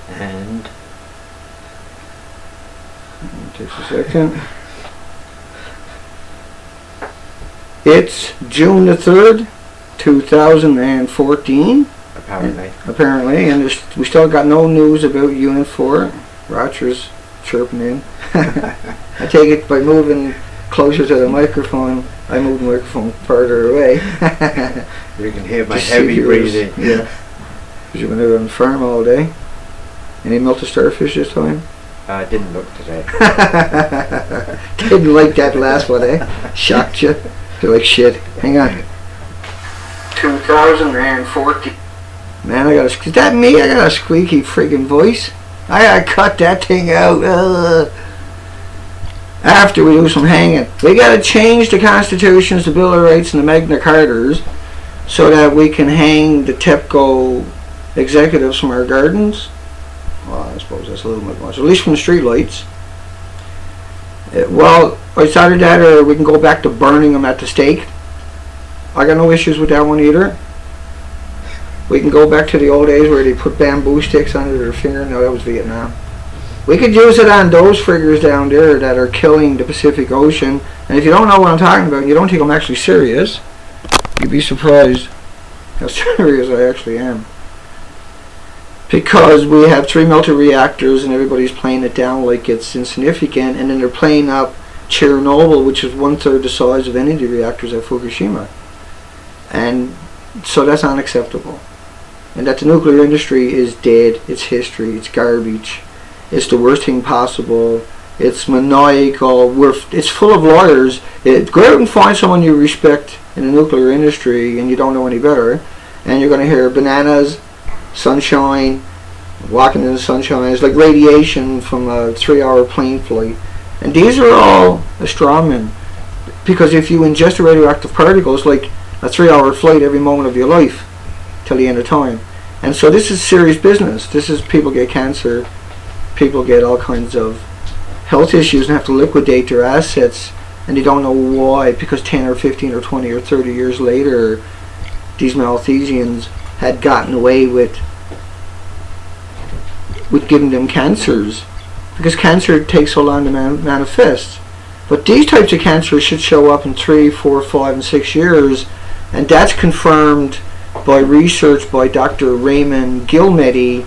And it takes a second. It's June the 3rd, 2014. Apparently, and we still got no news about Unit 4. Roger's chirping in. I take it by moving closer to the microphone, I move the microphone farther away. You can hear my heavy breathing. Yeah. Because you've been out on the farm all day. Any melted starfish this time? I didn't look today. Didn't like that last one, eh? Shocked you. You're like, shit. Hang on. 2014. Man, is that me? I got a squeaky freaking voice. I gotta cut that thing out. After we do some hanging. We gotta change the constitutions, the Bill of Rights, and the Magna Cartas so that we can hang the TEPCO executives from our gardens. Well, I suppose that's a little bit much. At least from the street lights. Well, it's either that or we can go back to burning them at the stake. I got no issues with that one either. We can go back to the old days where they put bamboo sticks under their finger. No, that was Vietnam. We could use it on those friggers down there that are killing the Pacific Ocean. And if you don't know what I'm talking about, and you don't think I'm actually serious, you'd be surprised how serious I actually am. Because we have 3 melted reactors and everybody's playing it down like it's insignificant, and then they're playing up Chernobyl, which is 1/3 the size of any of the reactors at Fukushima. And so that's unacceptable. And that the nuclear industry is dead, it's history, it's garbage, it's the worst thing possible, it's maniacal, it's full of lawyers. Go out and find someone you respect in the nuclear industry and you don't know any better, and you're going to hear bananas, sunshine, walking in the sunshine. It's like radiation from a 3-hour plane flight. And these are all a straw man. Because if you ingest the radioactive particles, like a 3-hour flight every moment of your life till the end of time. And so this is serious business. This is, people get cancer, people get all kinds of health issues and have to liquidate their assets, and they don't know why, because 10 or 15 or 20 or 30 years later these Malthusians had gotten away with giving them cancers, because cancer takes so long to manifest. But these types of cancers should show up in 3, 4, 5, and 6 years, and that's confirmed by research by Dr. Raymond Gilmedi,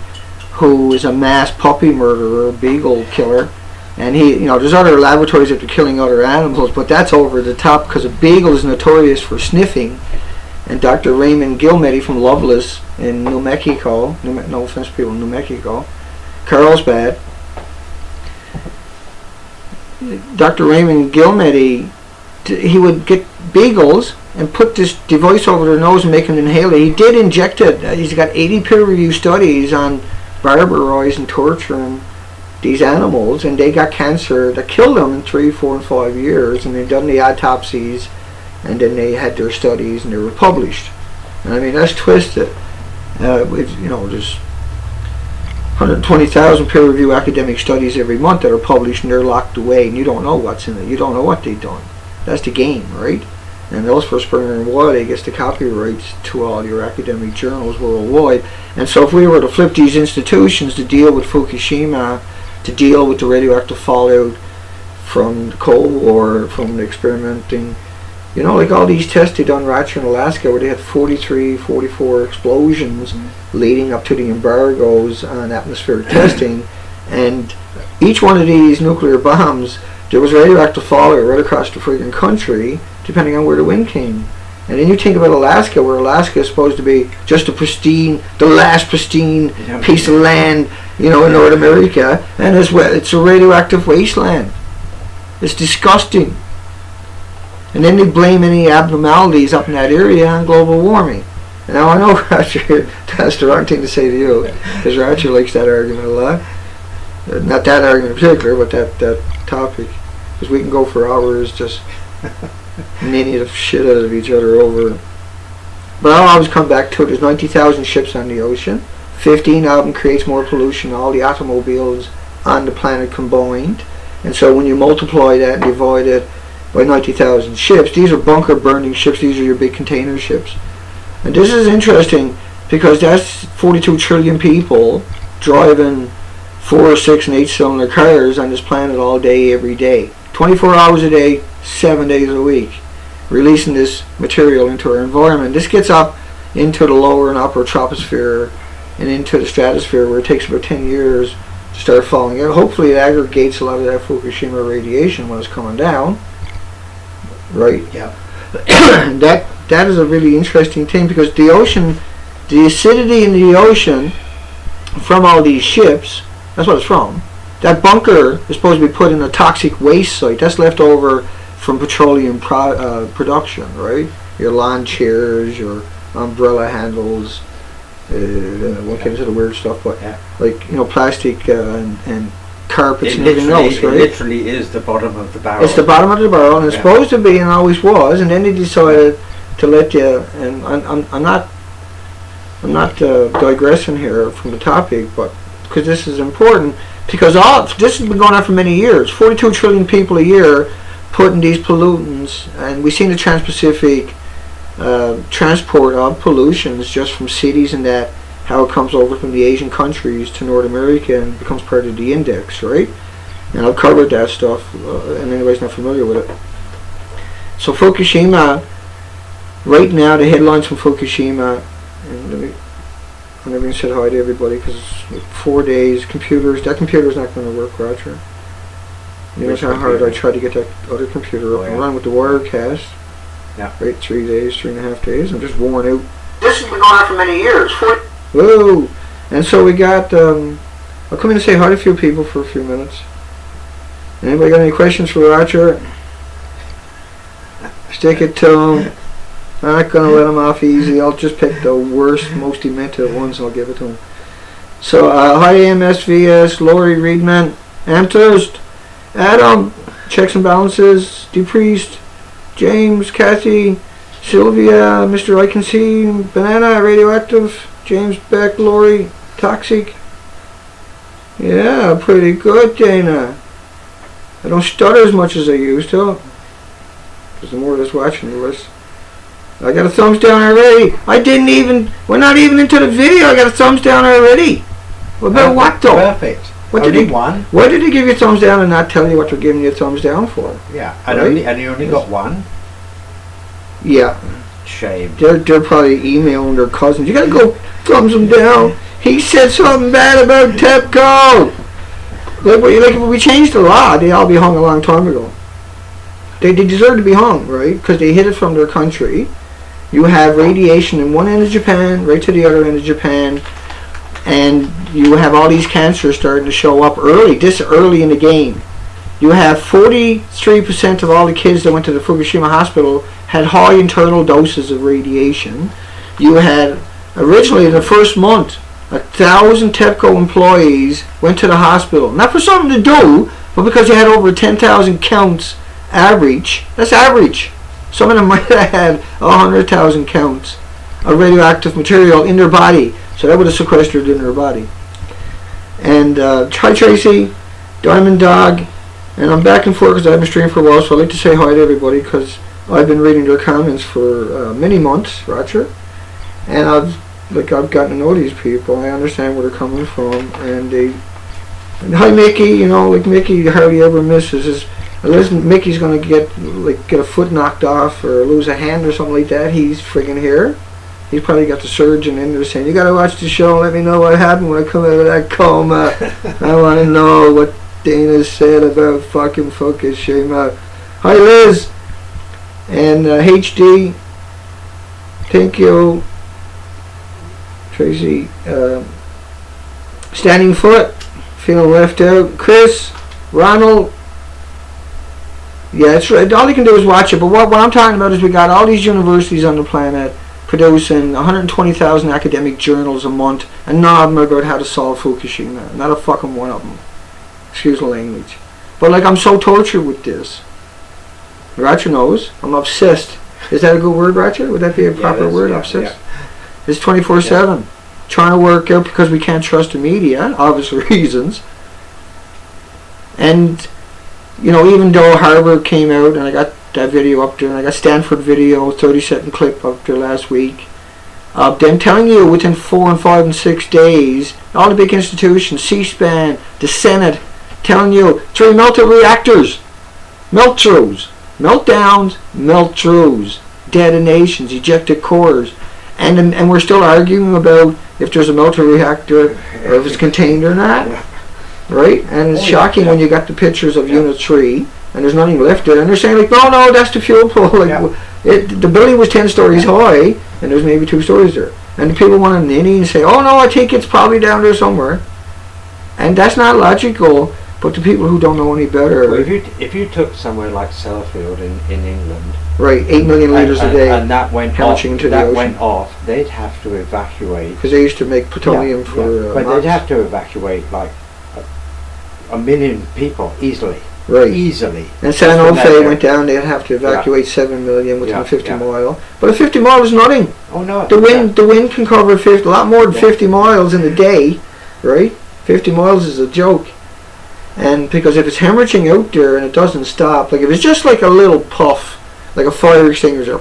who is a mass puppy murderer, beagle killer. And there's other laboratories that are killing other animals, but that's over the top because a beagle is notorious for sniffing. And Dr. Raymond Gilmedi from Loveless in New Mexico, no offense people in New Mexico, Carlsbad, Dr. Raymond Gilmedi, he would get beagles and put this device over their nose and make them inhale it. He did inject it. He's got 80 peer-reviewed studies on barbarizing and torturing these animals, and they got cancer that killed them in 3, 4, and 5 years, and they've done the autopsies, and then they had their studies and they were published. And I mean, that's twisted. There's 120,000 peer-reviewed academic studies every month that are published, and they're locked away, and you don't know what's in it. You don't know what they've done. That's the game, right? And Ellsworth, Springer, and Wiley gets the copyrights to all your academic journals worldwide. And so if we were to flip these institutions to deal with Fukushima, to deal with the radioactive fallout from the Cold War, from the experimenting, like all these tests they done right here in Alaska where they had 43, 44 explosions leading up to the embargoes on atmospheric testing, and each one of these nuclear bombs, there was radioactive fallout right across the freaking country, depending on where the wind came. And then you think about Alaska, where Alaska is supposed to be just the last pristine piece of land, in North America, and it's a radioactive wasteland. It's disgusting. And then they blame any abnormalities up in that area on global warming. And now I know, Roger, that's the wrong thing to say to you, because Roger likes that argument a lot. Not that argument in particular, but that topic. Because we can go for hours just ninny the shit out of each other over. But I'll always come back to it. There's 90,000 ships on the ocean. 15 of them creates more pollution than all the automobiles on the planet combined. And so when you multiply that and divide it by 90,000 ships, these are bunker burning ships, these are your big container ships. And this is interesting because that's 42 trillion people driving 4, 6, and 8-cylinder cars on this planet all day, every day. 24 hours a day, 7 days a week, releasing this material into our environment. This gets up into the lower and upper troposphere and into the stratosphere, where it takes about 10 years to start falling out. Hopefully it aggregates a lot of that Fukushima radiation when it's coming down. Right? Yeah. That is a really interesting thing, because the ocean, the acidity in the ocean from all these ships, that's what it's from. That bunker is supposed to be put in a toxic waste site. That's left over from petroleum production, right? Your lawn chairs, your umbrella handles, won't get into the weird stuff, but like, you know, plastic and carpets and everything else, right? It literally is the bottom of the barrel. It's the bottom of the barrel, and it's supposed to be, and always was, and then they decided to let you, and I'm not digressing here from the topic, but because this is important, because this has been going on for many years. 42 trillion people a year putting these pollutants, and we've seen the Trans-Pacific transport of pollutions just from cities and that, how it comes over from the Asian countries to North America and becomes part of the index, right? And I've covered that stuff, and anybody's not familiar with it. So Fukushima, right now, the headlines from Fukushima, and I never even said hi to everybody because it's like 4 days. That computer's not going to work, Roger. You know how hard I tried to get that other computer up and run with the Wirecast. Yeah. Right, 3 days, 3.5 days. I'm just worn out. This has been going on for many years. Whoa! And so we got, I'll come in and say hi to a few people for a few minutes. Anybody got any questions for Roger? Stick it to him. I'm not going to let him off easy. I'll just pick the worst, most demented ones and I'll give it to him. So, hi MSVS, Lori Reedman, Amthurst, Adam, Checks and Balances, DePriest, James, Kathy, Sylvia, Mr. I Can See, Banana, Radioactive, James Beck, Lori, Toxic. Yeah, pretty good, Dana. I don't stutter as much as I used to. Because the more that's watching, the less. I got a thumbs down already. We're not even into the video. I got a thumbs down already. What about what though? Perfect. What did he give you a thumbs down and not tell you what they're giving you a thumbs down for? Yeah, and you only got one? Yeah. Shame. They're probably emailing their cousins. You gotta go thumbs them down. He said something bad about TEPCO. Like we changed the law. They all be hung a long time ago. They deserve to be hung, right? Because they hid it from their country. You have radiation in one end of Japan, right to the other end of Japan, and you have all these cancers starting to show up this early in the game. You have 43% of all the kids that went to the Fukushima hospital had high internal doses of radiation. You had, originally in the first month, 1,000 TEPCO employees went to the hospital. Not for something to do, but because they had over 10,000 counts average. That's average. Some of them might have had 100,000 counts of radioactive material in their body. So that would have sequestered in their body. And hi Tracy, Diamond Dog, and I'm back and forth because I've been streaming for a while, so I'd like to say hi to everybody because I've been reading their comments for many months, Roger, and I've gotten to know these people. I understand where they're coming from, and hi Mickey, you know, like Mickey hardly ever misses. Unless Mickey's gonna get a foot knocked off or lose a hand or something like that, he's friggin' here. He's probably got the surgeon in there saying, "You gotta watch the show and let me know what happened when I come out of that coma. I want to know what Dana said about fucking Fukushima." Hi Liz and HD. Thank you, Tracy. Standing Foot, feeling left out. Chris, Ronald. Yeah, it's right. All you can do is watch it. But what I'm talking about is we got all these universities on the planet producing 120,000 academic journals a month, and none of them are about how to solve Fukushima. Not a fucking one of them. Excuse the language. But I'm so tortured with this. Roger knows. I'm obsessed. Is that a good word, Roger? Would that be a proper word? Yeah, obsessed? Yeah. It's 24/7. Trying to work out because we can't trust the media, obvious reasons. And even though Harvard came out and I got that video up there and I got Stanford video, 30-second clip up there last week, of them telling you within 4 and 5 and 6 days, all the big institutions, C-SPAN, the Senate, telling you 3 melted reactors, melt-throughs, meltdowns, melt-throughs, detonations, ejected cores, and we're still arguing about if there's a melted reactor or if it's contained or not, right? And it's shocking when you got the pictures of Unit 3 and there's nothing left there, and they're saying like, no, that's the fuel pool. Like, the building was 10 stories high, and there's maybe 2 stories there. And the people want to ninny and say, oh no, I think it's probably down there somewhere. And that's not logical, but the people who don't know any better... Well, if you took somewhere like Sellafield in England... Right, 8 million litres a day. And that went off, into the ocean. They'd have to evacuate... Because they used to make plutonium for... but they'd have to evacuate like a million people easily. Right. Easily. And San Jose went down, they'd have to evacuate 7 million within 50 mile. But a 50 mile is nothing. Oh no. The wind can cover a lot more than 50 miles in a day, right? 50 miles is a joke. And because if it's hemorrhaging out there and it doesn't stop, like if it's just like a little puff, like a fire extinguisher,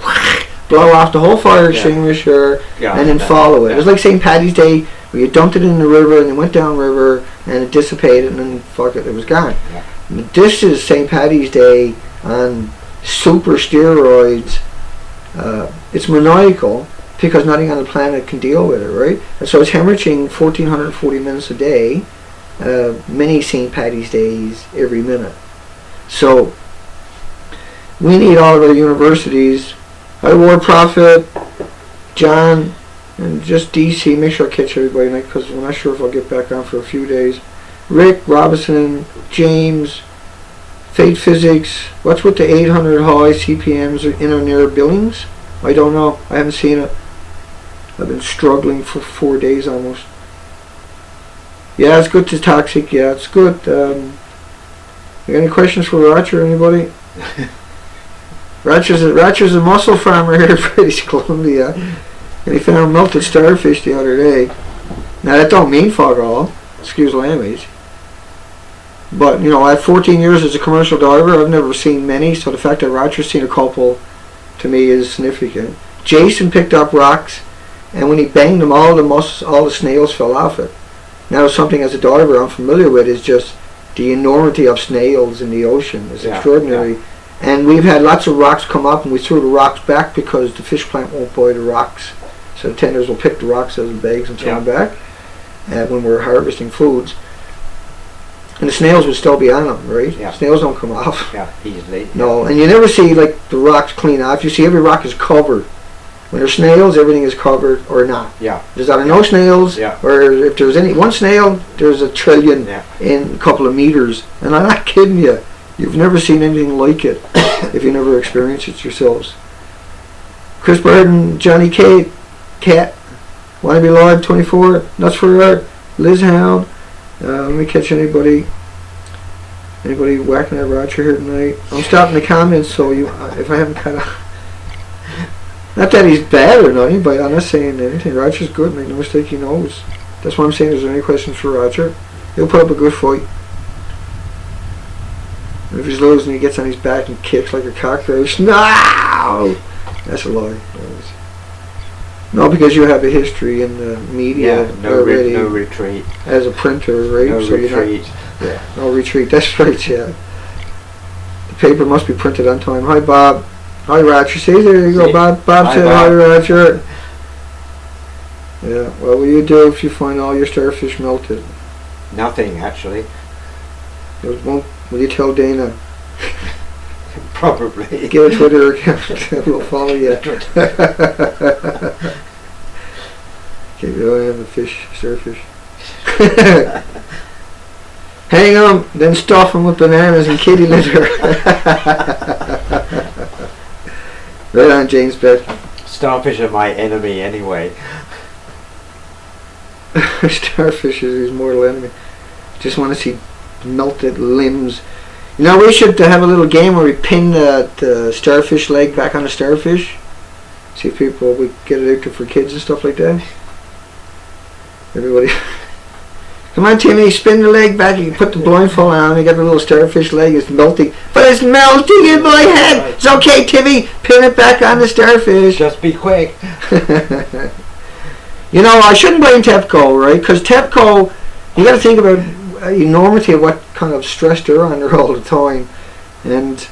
blow off the whole fire extinguisher and then follow it. It was like St. Paddy's Day where you dumped it in the river and it went down river and it dissipated and then fuck it was gone. Yeah. This is St. Paddy's Day on super steroids. It's maniacal because nothing on the planet can deal with it, right? And so it's hemorrhaging 1,440 minutes a day, many St. Paddy's Days every minute. So we need all of our universities. Hi, War Prophet, John, and just DC. Make sure I catch everybody tonight because I'm not sure if I'll get back on for a few days. Rick, Robinson, James, Fate Physics. What's with the 800 high CPMs in or near Billings? I don't know. I haven't seen it. I've been struggling for 4 days almost. Yeah, it's good to toxic. Yeah, it's good. You got any questions for Roger? Anybody? Roger's a mussel farmer here in British Columbia, and he found melted starfish the other day. Now that don't mean fuck all. Excuse language. But, you know, I have 14 years as a commercial diver. I've never seen many, so the fact that Roger's seen a couple, to me, is significant. Jason picked up rocks, and when he banged them, all the snails fell off it. Now, something as a diver I'm familiar with is just the enormity of snails in the ocean. It's extraordinary. Yeah. And we've had lots of rocks come up, and we threw the rocks back because the fish plant won't buy the rocks. So the tenders will pick the rocks out of the bags and throw them back when we're harvesting foods. And the snails would still be on them, right? Yeah. Snails don't come off. Yeah, easily. No, and you never see like the rocks clean off. You see every rock is covered. When there's snails, everything is covered or not. Yeah. There's either no snails, or if there's any one snail, there's a trillion in a couple of meters. And I'm not kidding you. You've never seen anything like it if you never experienced it yourselves. Chris Burden, Johnny K, Cat, Wanna Be Live 24, Nuts for Art, Liz Hound. Let me catch anybody whacking at Roger here tonight. I'm stopping the comments, so if I haven't kind of... Not that he's bad or nothing, but I'm not saying anything. Roger's good, make no mistake, he knows. That's why I'm saying, is there any questions for Roger? He'll put up a good fight. And if he's losing, he gets on his back and kicks like a cockroach. No! That's a lie. No, because you have a history in the media already. No retreat. As a printer, right? No retreat. No retreat. That's right, yeah. The paper must be printed on time. Hi, Bob. Hi, Roger. See, there you go, Bob. Bob said hi, Roger. Yeah, what will you do if you find all your starfish melted? Nothing, actually. Will you tell Dana? Probably. Get a Twitter account. We'll follow you. Keep your eye on the starfish. Hang them, then stuff them with bananas and kitty litter. Right on, James Beck. Starfish are my enemy anyway. Starfish is his mortal enemy. Just want to see melted limbs. You know, we should have a little game where we pin the starfish leg back on the starfish. See if people would get it out there for kids and stuff like that. Everybody, come on, Timmy, spin the leg back. You put the blindfold on. You got the little starfish leg. It's melting, but it's melting in my head. It's okay, Timmy. Pin it back on the starfish. Just be quick. You know, I shouldn't blame TEPCO, right? Because TEPCO, you got to think about enormity of what kind of stress they're under all the time. And,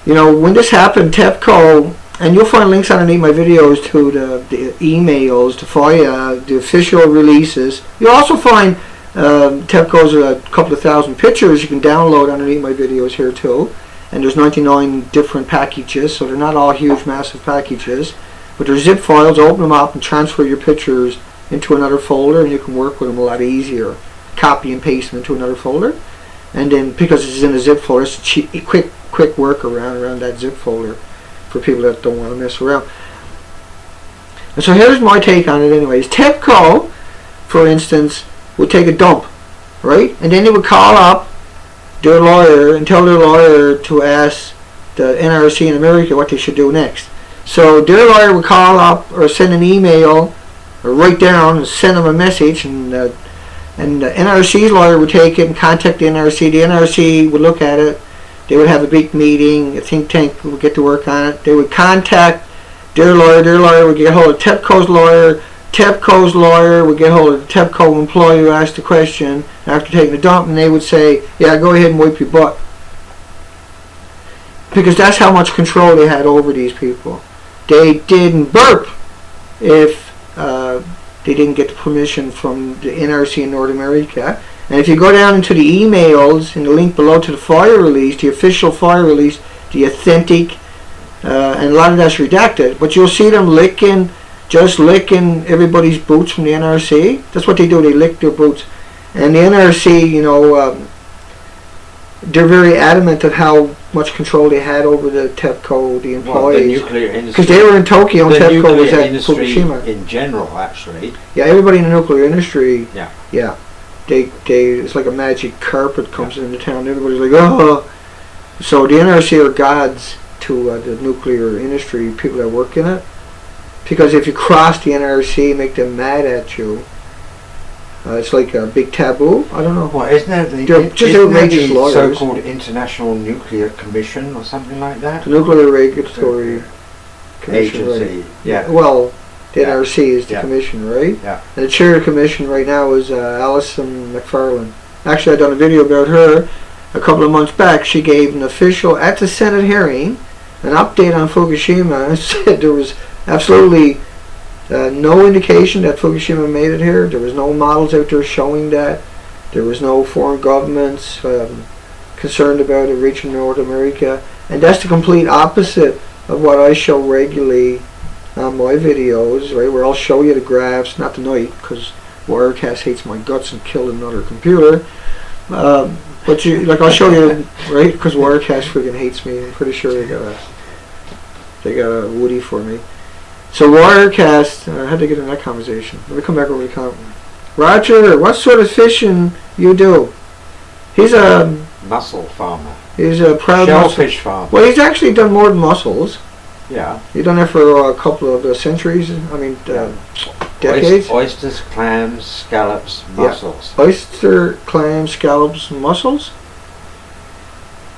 you know, when this happened, TEPCO, and you'll find links underneath my videos to the emails, to FOIA, the official releases. You'll also find TEPCO's a couple of thousand pictures you can download underneath my videos here too. And there's 99 different packages, so they're not all huge, massive packages. But they're zip files. Open them up and transfer your pictures into another folder, and you can work with them a lot easier. Copy and paste them into another folder. And then, because it's in a zip folder, it's a quick workaround around that zip folder for people that don't want to mess around. And so here's my take on it anyways. TEPCO, for instance, would take a dump, right? And then they would call up their lawyer and tell their lawyer to ask the NRC in America what they should do next. So their lawyer would call up or send an email or write down and send them a message, and the NRC's lawyer would take it and contact the NRC. The NRC would look at it. They would have a big meeting. A think tank would get to work on it. They would contact their lawyer. Their lawyer would get hold of TEPCO's lawyer. TEPCO's lawyer would get hold of the TEPCO employee who asked the question after taking the dump, and they would say, yeah, go ahead and wipe your butt. Because that's how much control they had over these people. They didn't burp if they didn't get the permission from the NRC in North America. And if you go down into the emails in the link below to the FOIA release, the official FOIA release, the authentic, and a lot of that's redacted, but you'll see them just licking everybody's boots from the NRC. That's what they do, they lick their boots. And the NRC, you know, they're very adamant of how much control they had over the TEPCO, the employees. Well, the nuclear industry. Because they were in Tokyo and TEPCO was at Fukushima. In general, actually. Yeah, everybody in the nuclear industry. Yeah. Yeah. It's like a magic carpet comes into town. Everybody's like, oh. So the NRC are gods to the nuclear industry, people that work in it. Because if you cross the NRC, make them mad at you, it's like a big taboo. I don't know. Well, isn't there the so-called International Nuclear Commission or something like that? The Nuclear Regulatory Commission, Agency. right? Yeah. Well, the NRC is the commission, right? Yeah. And the chair of the commission right now is Alison McFarlane. Actually, I done a video about her a couple of months back. She gave an official at the Senate hearing an update on Fukushima and said there was absolutely no indication that Fukushima made it here. There was no models out there showing that. There was no foreign governments concerned about it reaching North America. And that's the complete opposite of what I show regularly on my videos, right, where I'll show you the graphs, not tonight, because Wirecast hates my guts and killed another computer. But I'll show you, right, because Wirecast friggin' hates me. I'm pretty sure they got a Woody for me. So Wirecast, I had to get in that conversation. Let me come back over to the comment. Roger, what sort of fishing you do? He's a mussel farmer. He's a proud shellfish farmer. Well, he's actually done more than mussels. Yeah. He's done that for a couple of centuries. Decades. Oysters, clams, scallops, mussels. Yeah. Oyster, clams, scallops, mussels.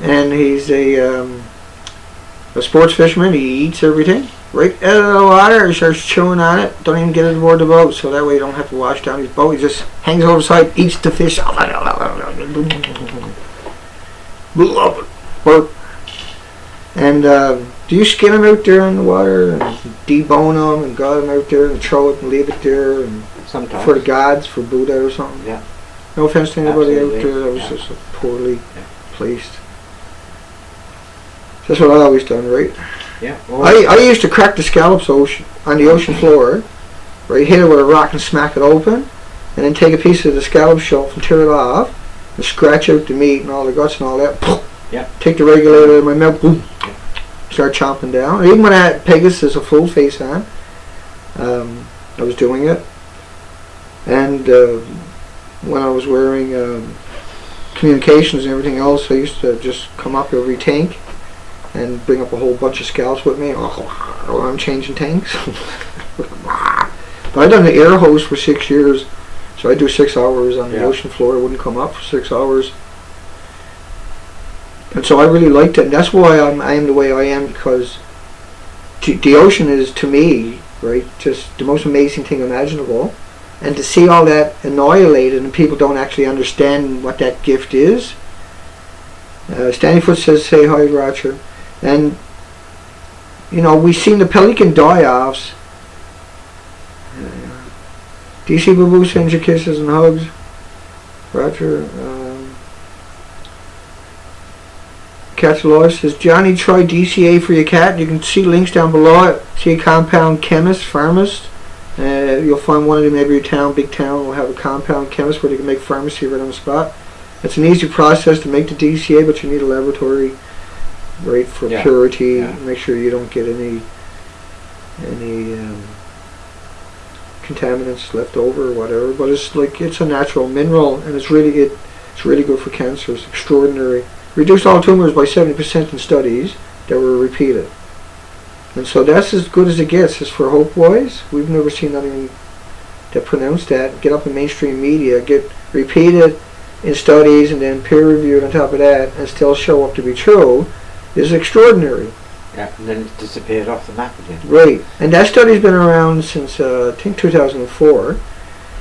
And he's a sports fisherman. He eats everything. Right out of the water, he starts chewing on it. Don't even get it aboard the boat, so that way you don't have to wash down his boat. He just hangs over the side, eats the fish. And do you skin them out there in the water and debone them and gut them out there and throw it and leave it there and sometimes for the gods, for Buddha or something? Yeah. No offense to anybody Absolutely. out there. That was just poorly placed. That's what I always done, right? Yeah. I used to crack the scallops on the ocean floor, right? Hit it with a rock and smack it open, and then take a piece of the scallop shelf and tear it off, and scratch out the meat and all the guts and all that. Yeah. Take the regulator in my mouth, boom, start chomping down. And even when I had Pegasus a full face on, I was doing it. And when I was wearing communications and everything else, I used to just come up every tank and bring up a whole bunch of scallops with me. Oh, I'm changing tanks. But I done the air hose for 6 years, so I do 6 hours on the ocean floor. I wouldn't come up for 6 hours, and so I really liked it. And that's why I am the way I am, because the ocean is, to me, right? Just the most amazing thing imaginable. And to see all that annihilated and people don't actually understand what that gift is. Stanleyfoot says, say hi, Roger. And, we've seen the pelican die-offs. DC Boo sends you kisses and hugs. Roger. Cat's Alive says, Johnny, try DCA for your cat. You can see links down below it. See a compound chemist, pharmacist. You'll find one of them in every town, big town will have a compound chemist where they can make pharmacy right on the spot. It's an easy process to make the DCA, but you need a laboratory, right, for purity. Yeah. Make sure you don't get any contaminants left over or whatever. But it's a natural mineral, and it's really good for cancer. It's extraordinary. Reduced all tumors by 70% in studies that were repeated. And so that's as good as it gets. As for hope-wise, we've never seen anything that pronounced that. Get up in mainstream media, get repeated in studies, and then peer-reviewed on top of that, and still show up to be true, is extraordinary. Yeah, and then it disappeared off the map again. Right. And that study's been around since, I think, 2004.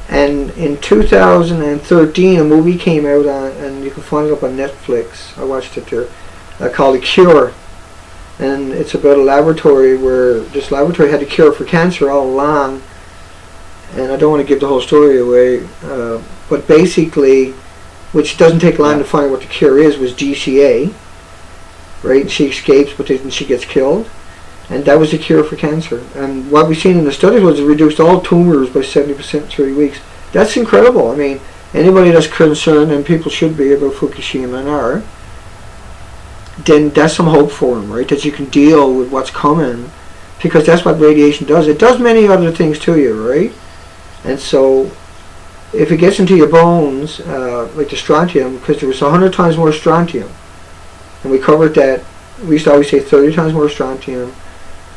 And in 2013, a movie came out on, and you can find it up on Netflix. I watched it there, called The Cure. And it's about a laboratory where this laboratory had a cure for cancer all along. And I don't want to give the whole story away, but basically, which doesn't take long to find what the cure is, was GCA. Right? She escapes, but then she gets killed. And that was the cure for cancer. And what we've seen in the studies was it reduced all tumors by 70% in 3 weeks. That's incredible. I mean, anybody that's concerned, and people should be, about Fukushima and are, then that's some hope for them, right? That you can deal with what's coming, because that's what radiation does. It does many other things to you, right? And so, if it gets into your bones, like the strontium, because there was 100 times more strontium, and we covered that, we used to always say 30 times more strontium,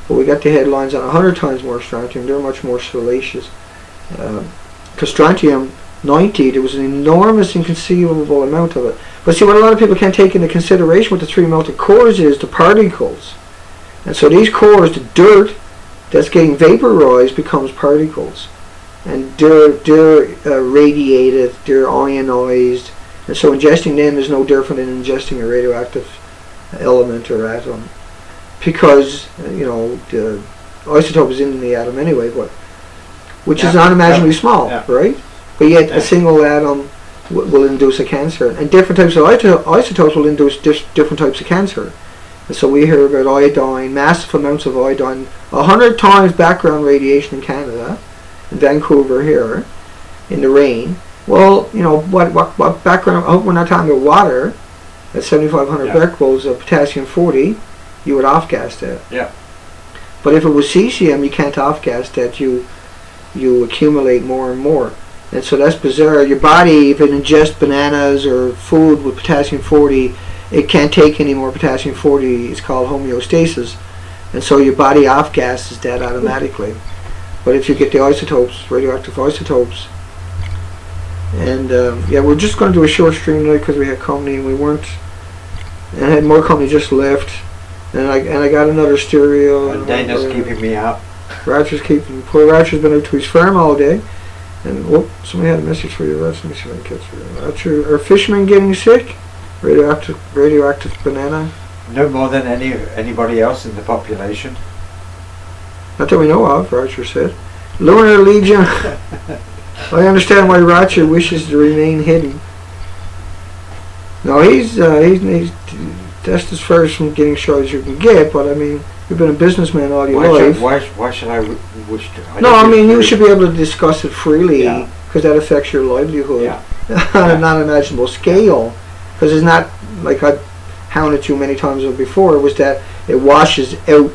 but we got the headlines on 100 times more strontium. They're much more salacious. Because strontium 90, there was an enormous inconceivable amount of it. But see, what a lot of people can't take into consideration with the 3 melted cores is the particles. And so these cores, the dirt that's getting vaporized, becomes particles. And they're radiated, they're ionized. And so ingesting them is no different than ingesting a radioactive element or atom. Because, the isotope is in the atom anyway, but which is unimaginably small, right? But yet a single atom will induce a cancer. And different types of isotopes will induce different types of cancer. And so we hear about iodine, massive amounts of iodine, 100 times background radiation in Canada, in Vancouver here, in the rain. Well, what background, I hope we're not talking about water, at 7,500 becquerels of potassium-40, you would off-gas that. Yeah. But if it was cesium, you can't off-gas that. You accumulate more and more. And so that's bizarre. Your body, if it ingests bananas or food with potassium-40, it can't take any more potassium-40. It's called homeostasis. And so your body off-gases that automatically. But if you get the isotopes, radioactive isotopes, and we're just going to do a short stream tonight because we had company and we weren't, and I had more company just left. And I got another stereo. And Dana's keeping me up. Poor Roger's been out to his farm all day. And somebody had a message for you, Roger. Let me see if I can catch you. Roger, are fishermen getting sick? Radioactive banana? No more than anybody else in the population. Not that we know of, Roger said. Lunar Legion. I understand why Roger wishes to remain hidden. No, he's that's as far as from getting shot as you can get, but I mean, you've been a businnisman all your life. Why should I wish to? You should be able to discuss it freely, because that affects your livelihood on a non-imaginable scale. Because it's not, like I hounded you many times before, was that it washes out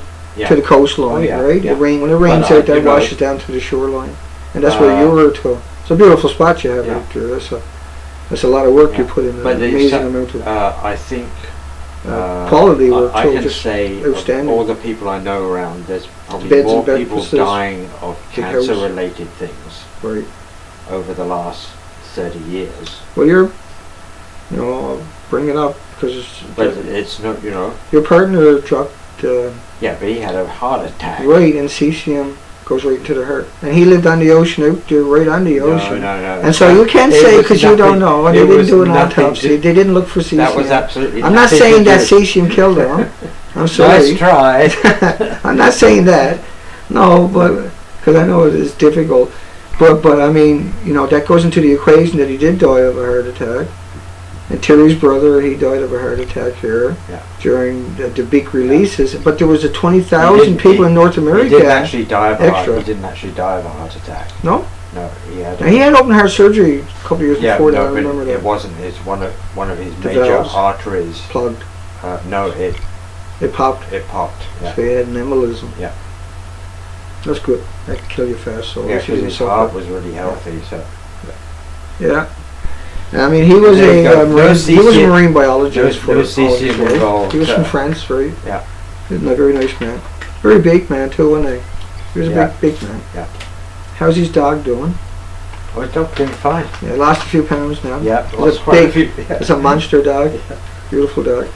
to the coastline, right? Yeah. When it rains out, that washes down to the shoreline. And that's where you were to. It's a beautiful spot you have out there. That's a lot of work you put in. An amazing amount of. I think. Quality work. I can say of all the people I know around, there's probably more people dying of cancer-related things over the last 30 years. Well, I'll bring it up because it's not, Your partner dropped. But he had a heart attack. Right, and cesium goes right into the heart. And he lived on the ocean, out there, right on the ocean. No. And so you can't say, because you don't know, and they didn't do an autopsy, they didn't look for cesium. That was absolutely I'm not saying that cesium killed him. I'm sorry. Nice try. I'm not saying that. No, but, because I know it is difficult. But I mean, you know, that goes into the equation that he did die of a heart attack. And Terry's brother, he died of a heart attack here during the big releases. But there was 20,000 people in North America. He didn't actually die of a heart attack. No? No, he had open heart surgery a couple of years before that. I remember that. It wasn't. It's one of his major arteries plugged. No, it popped. It popped. Yeah. So he had an embolism. Yeah. That's good. That can kill you fast. So because his heart was really healthy. So. Yeah. I mean, he was a marine biologist for all his life. He was from France, right? Yeah. He was a very nice man. Very big man too, wasn't he? He was a big man. Yeah. How's his dog doing? Oh, his dog's doing fine. Yeah, lost a few pounds now. Yeah, it's a monster dog. Yeah. Beautiful dog.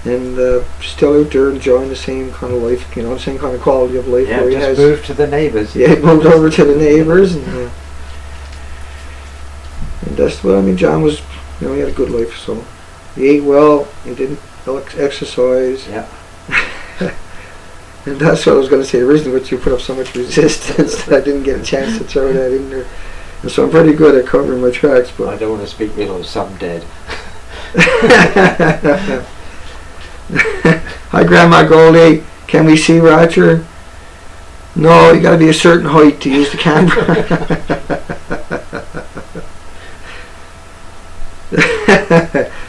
And still out there enjoying the same kind of life, you know, the same kind of quality of life. Yeah, just moved to the neighbours. Yeah, he moved over to the neighbours, and that's what I mean. John was, you know, he had a good life. So he ate well. He didn't exercise. Yeah. And that's what I was going to say originally, but you put up so much resistance that I didn't get a chance to throw that in there. And so I'm pretty good at covering my tracks. But I don't want to speak ill of some dead. Hi, Grandma Goldie. Can we see Roger? No, you got to be a certain height to use the camera.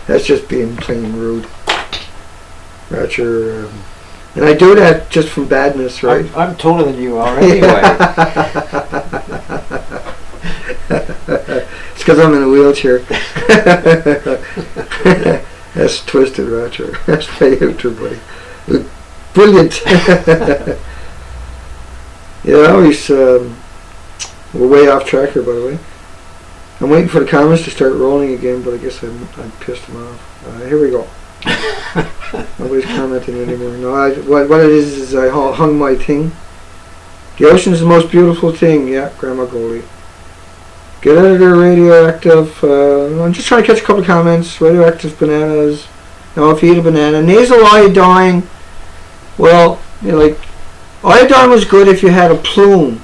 That's just being plain rude, Roger. And I do that just from badness, right? I'm taller than you are anyway. It's because I'm in a wheelchair. That's twisted, Roger. That's my outro, buddy. Brilliant. We're way off track here, by the way. I'm waiting for the comments to start rolling again, but I guess I pissed them off. Here we go. Nobody's commenting anymore. No, what it is I hung my thing. The ocean is the most beautiful thing. Yeah, Grandma Goldie. Get out of there, radioactive. I'm just trying to catch a couple of comments. Radioactive bananas. No, if you eat a banana. Nasal iodine. Well, iodine was good if you had a plume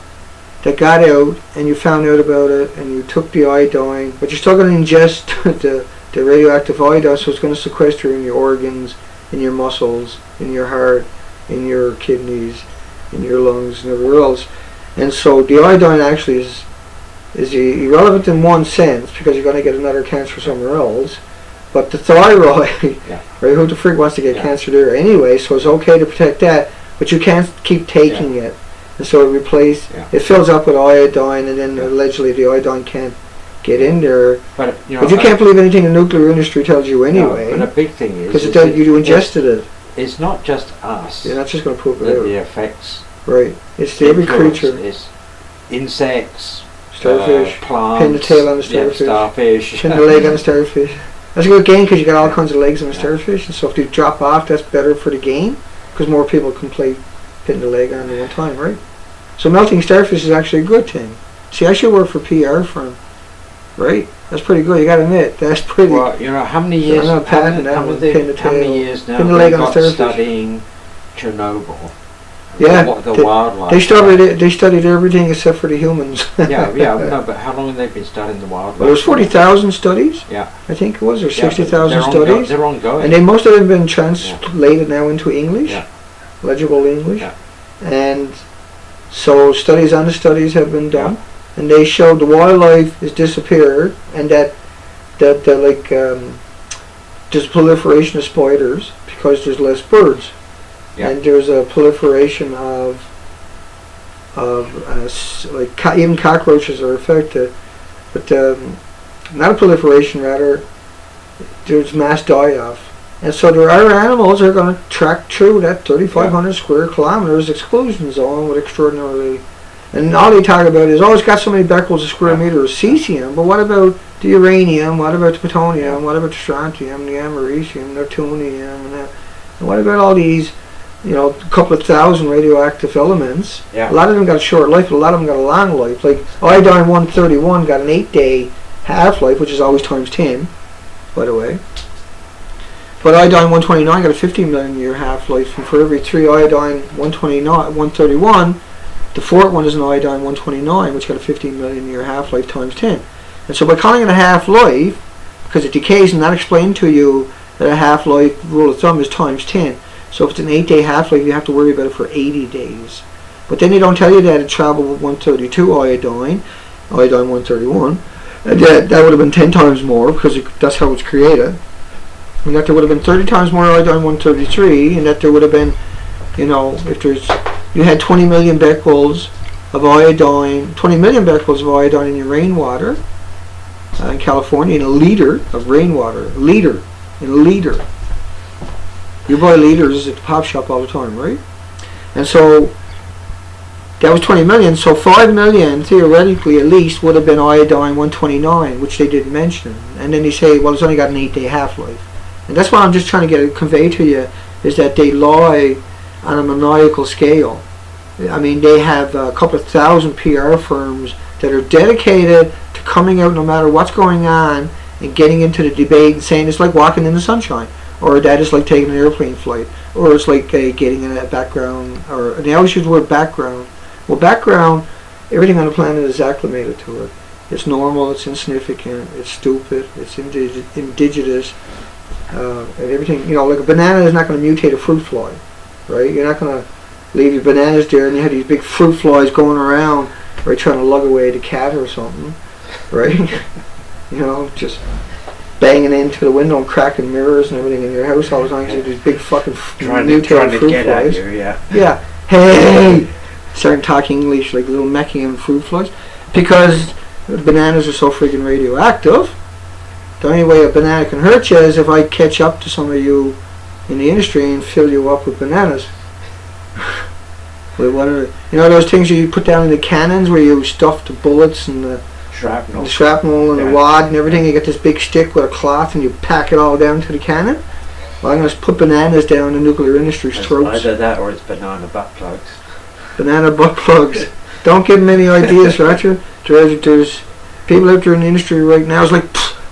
that got out and you found out about it and you took the iodine, but you're still going to ingest the radioactive iodine, so it's going to sequester in your organs, in your muscles, in your heart, in your kidneys, in your lungs, and everywhere else. And so the iodine actually is irrelevant in one sense, because you're going to get another cancer somewhere else. But the thyroid, right, who the freak wants to get cancer there anyway, so it's okay to protect that, but you can't keep taking it. And so it fills up with iodine, and then allegedly the iodine can't get in there. But you can't believe anything the nuclear industry tells you anyway. No, but a big thing is because you ingested it. It's not just us. You're not just going to poop it out. The effects. Right. It's every creature. It's insects, starfish, plants, pin the tail on the starfish, starfish, pin the leg on the starfish. That's a good game because you got all kinds of legs on the starfish, and so if they drop off, that's better for the game because more people can play pin the leg on at one time, right? So melting starfish is actually a good thing. See, I should work for PR firm, right? That's pretty good. You got to admit, that's pretty. Well, how many years? I'm not patenting that one. Pin the tail. How many years now? Pin the leg on the starfish. Studying Chernobyl. Yeah, the wildlife. They studied everything except for the humans. No, but how long have they been studying the wildlife? Well, there was 40,000 studies. Yeah, I think it was, or 60,000 studies. They're ongoing, and most of them have been translated now into English, legible English, and so studies on the studies have been done, and they showed the wildlife has disappeared, and that there's proliferation of spiders because there's less birds. Yeah. And there's a proliferation of even cockroaches are affected, but not a proliferation, rather there's mass die-off. And so there are animals that are going to track through that 3,500 square kilometers exclusion zone with extraordinarily, and all they talk about is, it's got so many becquerels a square meter of cesium, but what about the uranium, what about the plutonium, what about the strontium, the americium, the neptunium, and what about all these a couple of thousand radioactive elements. Yeah. A lot of them got a short life, but a lot of them got a long life. Like iodine-131 got an 8-day half-life, which is always times 10, by the way. But iodine-129 got a 15 million year half-life, and for every 3 iodine-131, the fourth one is an iodine-129, which got a 15 million year half-life times 10. And so by calling it a half-life, because it decays and that explained to you that a half-life rule of thumb is times 10. So if it's an 8-day half-life, you have to worry about it for 80 days. But then they don't tell you that it traveled with 132 iodine-131, and that would have been 10 times more, because that's how it's created. And that there would have been 30 times more iodine-133, and that there would have been, if you had 20 million becquerels of iodine, 20 million becquerels of iodine in your rainwater in California, in a liter of rainwater, in a liter. You buy liters at the pop shop all the time, right? And so that was 20 million, so 5 million, theoretically at least, would have been iodine-129, which they didn't mention. And then they say, well, it's only got an 8-day half-life. And that's what I'm just trying to convey to you, is that they lie on a maniacal scale. I mean, they have a couple of thousand PR firms that are dedicated to coming out no matter what's going on and getting into the debate and saying it's like walking in the sunshine, or that is like taking an airplane flight, or it's like getting in a background, or they always use the word background. Well, background, everything on the planet is acclimated to it. It's normal, it's insignificant, it's stupid, it's indigenous, and everything. Like a banana is not going to mutate a fruit fly, right? You're not going to leave your bananas there and you have these big fruit flies going around, right, trying to lug away the cat or something, right? Just banging into the window and cracking mirrors and everything in your house all the time. You these big fucking mutated fruit flies. Yeah. Hey! Starting talking English like little Mexican fruit flies. Because bananas are so freaking radioactive, the only way a banana can hurt you is if I catch up to some of you in the industry and fill you up with bananas. With those things you put down in the cannons where you stuff the bullets and the shrapnel and the wad and everything. You get this big stick with a cloth and you pack it all down to the cannon. Well, I'm going to put bananas down the nuclear industry's throats. Either that or it's banana butt plugs. Banana butt plugs. Don't give them any ideas, Roger. There's people out there in the industry right now. It's like,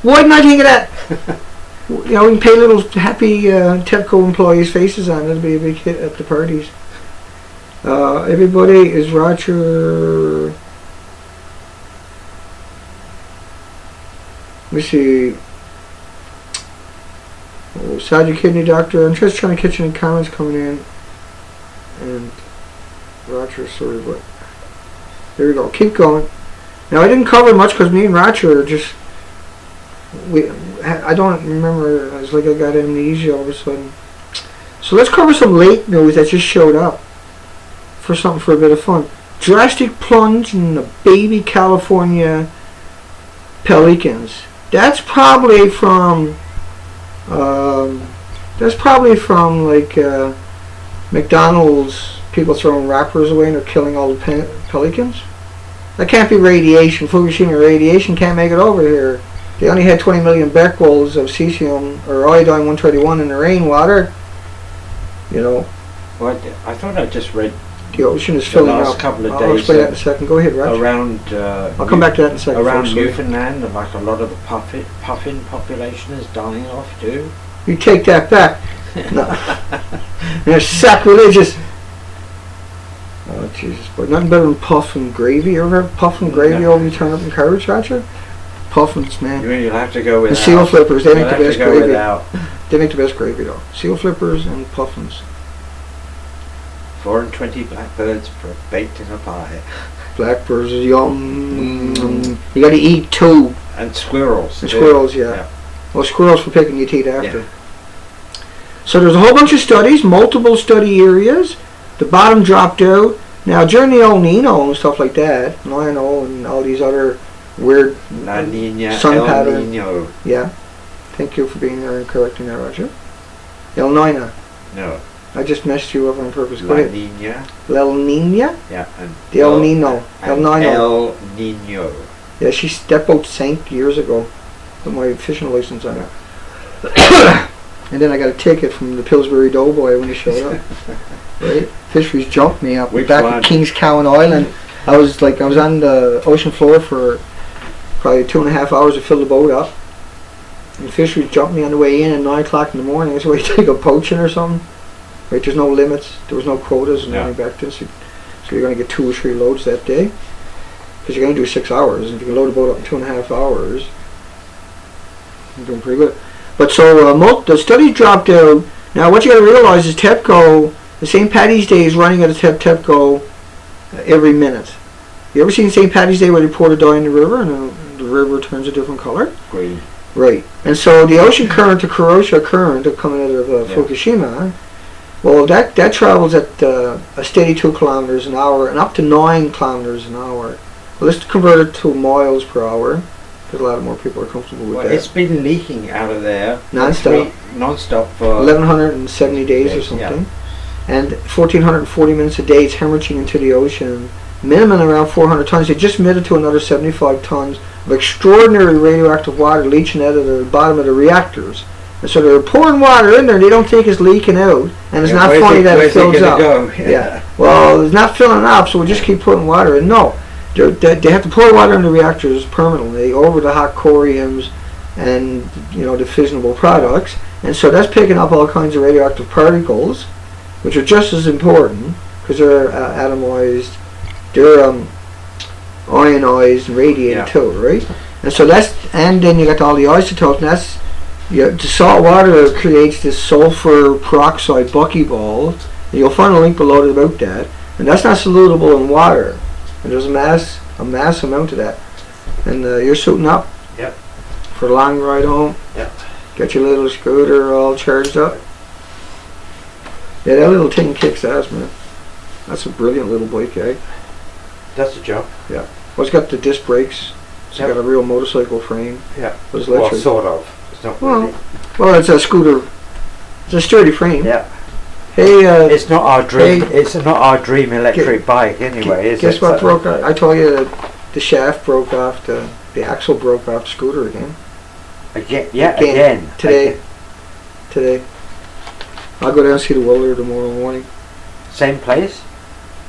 why didn't I think of that? We can pay little happy TEPCO employees' faces on it. It'll be a big hit at the parties. Everybody is Roger. Let me see. Sad your kidney doctor. I'm just trying to catch any comments coming in. And Roger, sorry, but there we go. Keep going. Now I didn't cover much because me and Roger are just. I don't remember. It's like I got amnesia all of a sudden. So let's cover some late news that just showed up. For a bit of fun. Drastic plunge in the baby California pelicans. That's probably from like McDonald's, people throwing wrappers away and they're killing all the pelicans. That can't be radiation. Fukushima radiation can't make it over here. They only had 20 million becquerels of cesium or iodine-131 in the rainwater. Well, I thought I just read the ocean is filling up. The last couple of days. I'll explain that in a second. Go ahead, Roger. I'll come back to that in a second. Around Newfoundland, like a lot of the puffin population is dying off too. You take that back. No. They're sacrilegious. Oh, Jesus. But nothing better than puff and gravy. You ever have puff and gravy over you turn up in courage, Roger? Puffins, man. You'll have to go with the seal flippers, they make the best gravy. They make the best gravy, though. Seal flippers and puffins. 4 and 20 blackbirds for baked in a pie. Blackbirds are yum. You got to eat 2. And squirrels. And squirrels, yeah. Well, squirrels for picking your teeth after. Yeah. So there's a whole bunch of studies, multiple study areas. The bottom dropped out. Now during the El Nino and stuff like that, Lionel and all these other weird La Nina, sun El pattern. Nino. Yeah. Thank you for being there and correcting that, Roger. El Nino. No. I just messed you up on purpose. La Nina. El Nina? Yeah. And the El Nino. El Nino. El Nino. Yeah, that boat sank years ago with my fishing license on it. And then I got a ticket from the Pillsbury Doughboy when he showed up. right? Fisheries jumped me up. Which back one? at Kings Cowan Island. I was on the ocean floor for probably 2.5 hours to fill the boat up. And fisheries jumped me on the way in at 9 o'clock in the morning. I said, "What, you think of poaching or something?" Right? There's no limits. There was no quotas and anything back then. So you're going to get 2 or 3 loads that day. Because you're going to do 6 hours. And if you can load a boat up in 2.5 hours, you're doing pretty good. But so the study dropped out. Now what you got to realize is TEPCO, the St. Paddy's Day is running at a TEPCO every minute. You ever seen St. Paddy's Day where they pour the dye in the river and the river turns a different color? Green. Right. And so the ocean current, the Kuroshio current coming out of Fukushima, well that travels at a steady 2 kilometers an hour and up to 9 kilometers an hour. Well, let's convert it to miles per hour. Because a lot more people are comfortable with that. It's been leaking out of there non-stop for 1170 days or something. And 1440 minutes a day it's hemorrhaging into the ocean. Minimum around 400 tons. They just emitted to another 75 tons of extraordinary radioactive water leaching out of the bottom of the reactors. And so they're pouring water in there and they don't think it's leaking out. And it's not funny that it fills up. Well, it's not filling up, so we just keep putting water in. No. They have to pour water in the reactors permanently over the hot coriums and the fissionable products, and so that's picking up all kinds of radioactive particles, which are just as important because they're atomized, they're ionized and radiated too, right? And so and then you got all the isotopes, and that's the salt water creates this sulfur peroxide buckyball, and you'll find a link below about that, and that's not solutable in water. And there's a mass amount of that. And you're suiting up for a long ride home. Get your little scooter all charged up. Yeah, that little thing kicks ass, man. That's a brilliant little bike, eh? That's the job. Yeah. Well, it's got the disc brakes. It's got a real motorcycle frame. Yeah. It's electric. Well, sort of. It's not really. Well, it's a scooter. It's a sturdy frame. Yeah. Hey, it's not our dream. It's not our dream electric bike anyway. Is guess what broke off? I told you that the shaft broke off. The axle broke off the scooter again. Again. Today. I'll go down and see the welder tomorrow morning. Same place.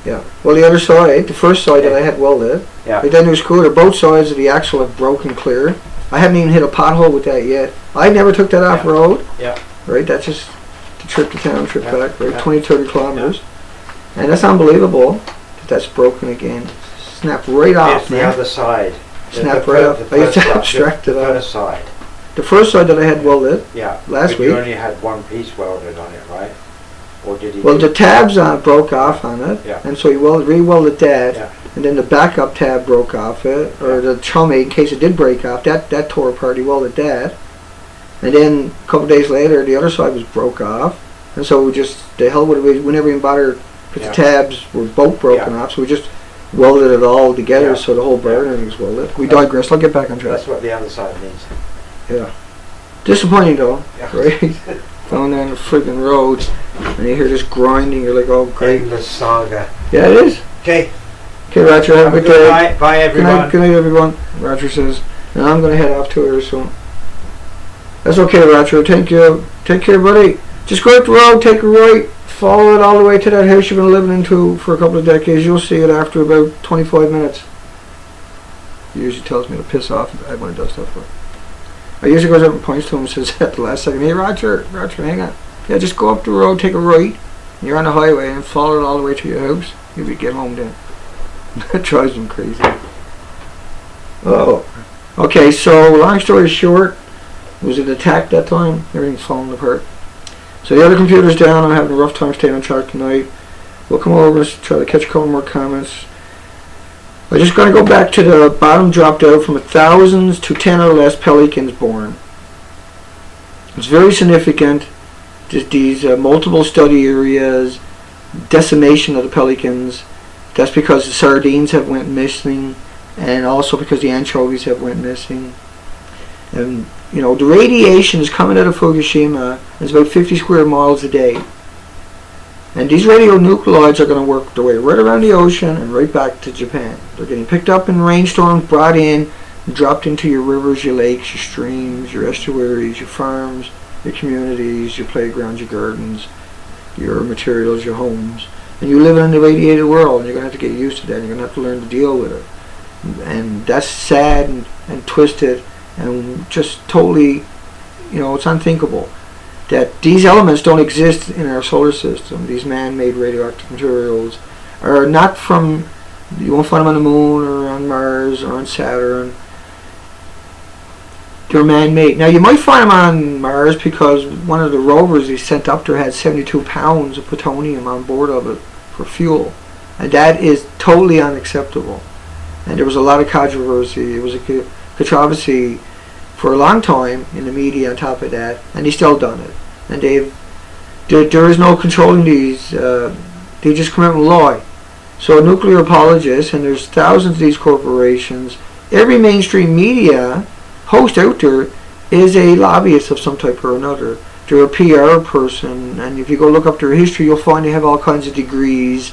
Yeah. Well, the other side, the first side that I had welded. Yeah. With that new scooter, both sides of the axle have broken clear. I haven't even hit a pothole with that yet. I never took that off road. Yeah. Right. That's just. Trip to town, trip back, right? 20-30 kilometers. And that's unbelievable that's broken again. Snapped right off, it's man. The other side. Snapped right off. I used to abstract it out. The first side. The first side that I had welded last week. You only had one piece welded on it, right? Or did he? Well, the tabs broke off on it. Yeah. And so he re-welded that. Yeah. And then the backup tab broke off it. Or the chummy, in case it did break off, that tore apart. He welded that. And then a couple of days later, the other side was broke off, and so we just the hell with it. We never even bothered because the tabs were both broken off, so we just welded it all together, so the whole bearing was welded. We digress. I'll get back on track. That's what the other side means. Yeah, disappointing though, right? Going down the friggin' road, and you hear this grinding. You're like, oh great. Endless saga. Yeah, it is. Okay. Okay, Roger. Have a good day. Night. Bye, everyone. Good night, everyone. Roger says, and I'm gonna head off to her soon. That's okay, Roger. Thank you. Take care, buddy. Just go up the road, take a right, follow it all the way to that house you've been living into for a couple of decades. You'll see it after about 25 minutes. He usually tells me to piss off when he does stuff. I usually goes up and points to him and says at the last second, hey, Roger, hang on. Yeah, just go up the road, take a right, and you're on the highway, and follow it all the way to your house. You'll get home then. That drives him crazy. Oh. Okay, so long story short, was it attacked that time? Everything's falling apart. So the other computer's down. I'm having a rough time staying on track tonight. We'll come over and try to catch a couple more comments. I'm just going to go back to the bottom dropped out from 1,000 to 10 or less pelicans born. It's very significant. Just these multiple study areas, decimation of the pelicans. That's because the sardines have went missing, and also because the anchovies have went missing. And you know, the radiation is coming out of Fukushima. It's about 50 square miles a day. And these radionuclides are going to work their way right around the ocean and right back to Japan. They're getting picked up in rainstorms, brought in, and dropped into your rivers, your lakes, your streams, your estuaries, your farms, your communities, your playgrounds, your gardens. your materials, your homes. And you live in a radiated world, and you're going to have to get used to that, and you're going to have to learn to deal with it. And that's sad and twisted and just totally, it's unthinkable that these elements don't exist in our solar system. These man-made radioactive materials are not from, you won't find them on the moon or on Mars or on Saturn. They're man-made. Now you might find them on Mars because one of the rovers they sent up there had 72 pounds of plutonium on board of it for fuel. And that is totally unacceptable. And there was a lot of controversy. It was a controversy for a long time in the media on top of that, and he's still done it. And there is no controlling these. They just come out and lie. So nuclear apologists, and there's thousands of these corporations. Every mainstream media host out there is a lobbyist of some type or another. They're a PR person, and if you go look up their history, you'll find they have all kinds of degrees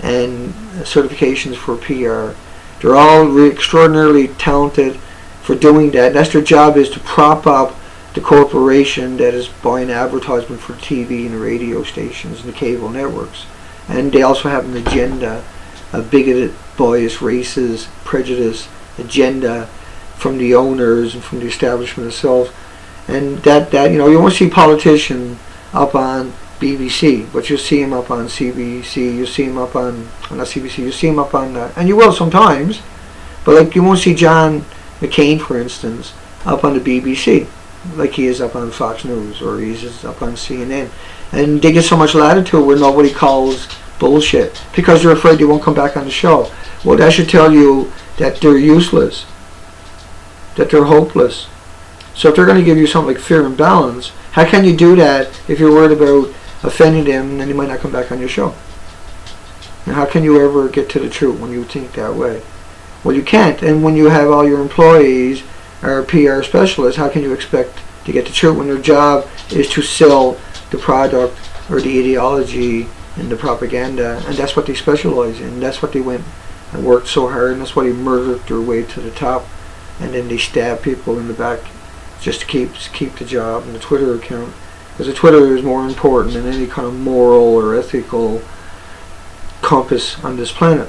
and certifications for PR. They're all extraordinarily talented for doing that. That's their job, is to prop up the corporation that is buying advertisement for TV and the radio stations and the cable networks. And they also have an agenda, a bigoted, biased, racist, prejudice agenda from the owners and from the establishment itself. And that you won't see politicians up on BBC, but you'll see him up on CBC, you'll see him up on, not CBC, you'll see him up on, and you will sometimes, but like you won't see John McCain, for instance, up on the BBC, like he is up on Fox News, or he's just up on CNN. And they get so much latitude where nobody calls bullshit, because they're afraid they won't come back on the show. Well, that should tell you that they're useless, that they're hopeless. So if they're going to give you something like Fear and Balance, how can you do that if you're worried about offending them and then you might not come back on your show? And how can you ever get to the truth when you think that way? Well, you can't. And when you have all your employees or PR specialists, how can you expect to get the truth when their job is to sell the product or the ideology and the propaganda? And that's what they specialize in. That's what they went and worked so hard, and that's why they murdered their way to the top. And then they stab people in the back just to keep the job and the Twitter account. Because the Twitter is more important than any kind of moral or ethical compass on this planet.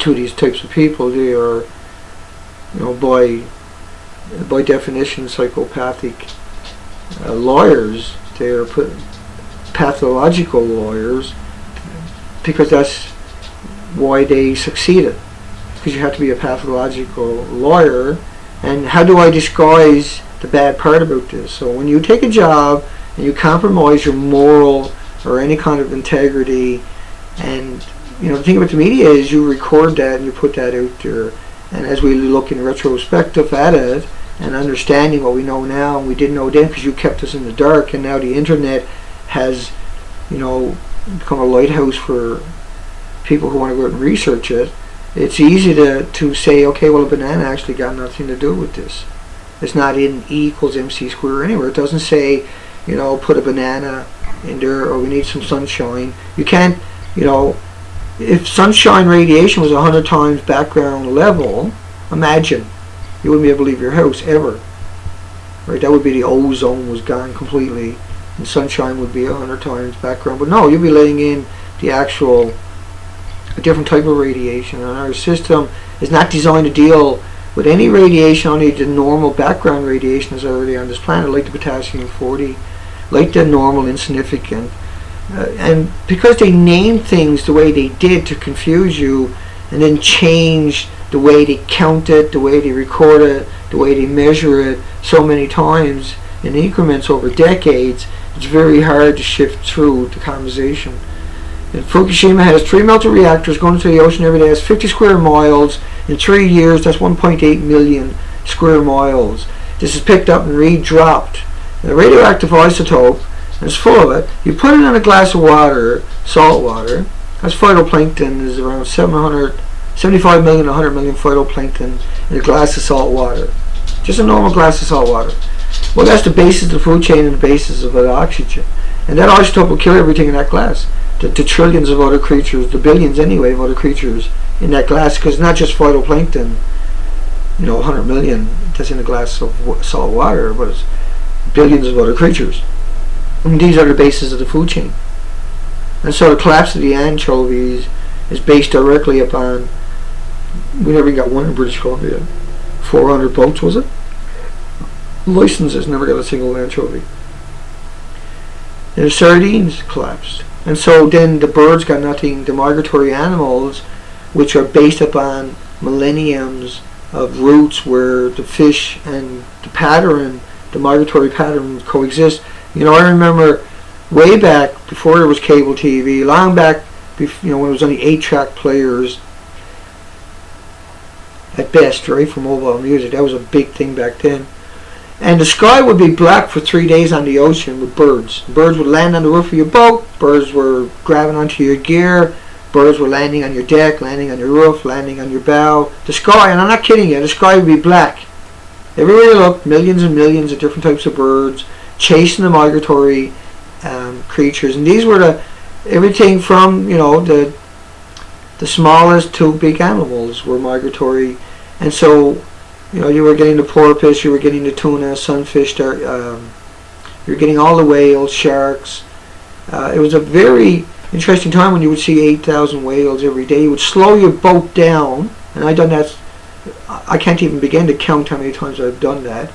To these types of people, they are, by definition, psychopathic lawyers. They are pathological lawyers, because that's why they succeeded. Because you have to be a pathological lawyer. And how do I disguise the bad part about this? So when you take a job and you compromise your moral or any kind of integrity, and the thing about the media is you record that and you put that out there. And as we look in retrospective at it and understanding what we know now and we didn't know then because you kept us in the dark, and now the internet has, become a lighthouse for people who want to go out and research it. It's easy to say, okay, well, a banana actually got nothing to do with this. It's not in E equals MC squared anywhere. It doesn't say, put a banana in there, or we need some sunshine. You can't, if sunshine radiation was 100 times background level, imagine, you wouldn't be able to leave your house ever. Right? That would be the ozone was gone completely, and sunshine would be 100 times background. But no, you'd be letting in the actual, a different type of radiation. And our system is not designed to deal with any radiation, only the normal background radiation is already on this planet, like the potassium-40, like the normal insignificant. And because they named things the way they did to confuse you, and then change the way they count it, the way they record it, the way they measure it so many times in increments over decades, it's very hard to shift through the conversation. And Fukushima has 3 melter reactors going into the ocean every day. It's 50 square miles. In 3 years, that's 1.8 million square miles. This is picked up and re-dropped. The radioactive isotope, and it's full of it. You put it in a glass of water, salt water. That's phytoplankton. There's around 75 million, 100 million phytoplankton in a glass of salt water. Just a normal glass of salt water. Well, that's the basis of the food chain and the basis of the oxygen. And that isotope will kill everything in that glass. The trillions of other creatures, the billions anyway of other creatures in that glass, because it's not just phytoplankton, 100 million that's in a glass of salt water, but it's billions of other creatures. And these are the bases of the food chain. And so the collapse of the anchovies is based directly upon, we never got one in British Columbia, 400 boats, was it? Licenses, never got a single anchovy. And the sardines collapsed. And so then the birds got nothing. The migratory animals, which are based upon millenniums of routes where the fish and the migratory pattern coexist. I remember way back before there was cable TV, long back, when it was only 8-track players at best, right, for mobile music. That was a big thing back then. And the sky would be black for 3 days on the ocean with birds. Birds would land on the roof of your boat. Birds were grabbing onto your gear. Birds were landing on your deck, landing on your roof, landing on your bow. The sky, and I'm not kidding you, the sky would be black. Everywhere you looked, millions and millions of different types of birds chasing the migratory creatures. And these were everything from, the smallest to big animals were migratory. And so, you were getting the porpoise, you were getting the tuna, sunfish, you were getting all the whales, sharks. It was a very interesting time when you would see 8,000 whales every day. You would slow your boat down, and I've done that. I can't even begin to count how many times I've done that,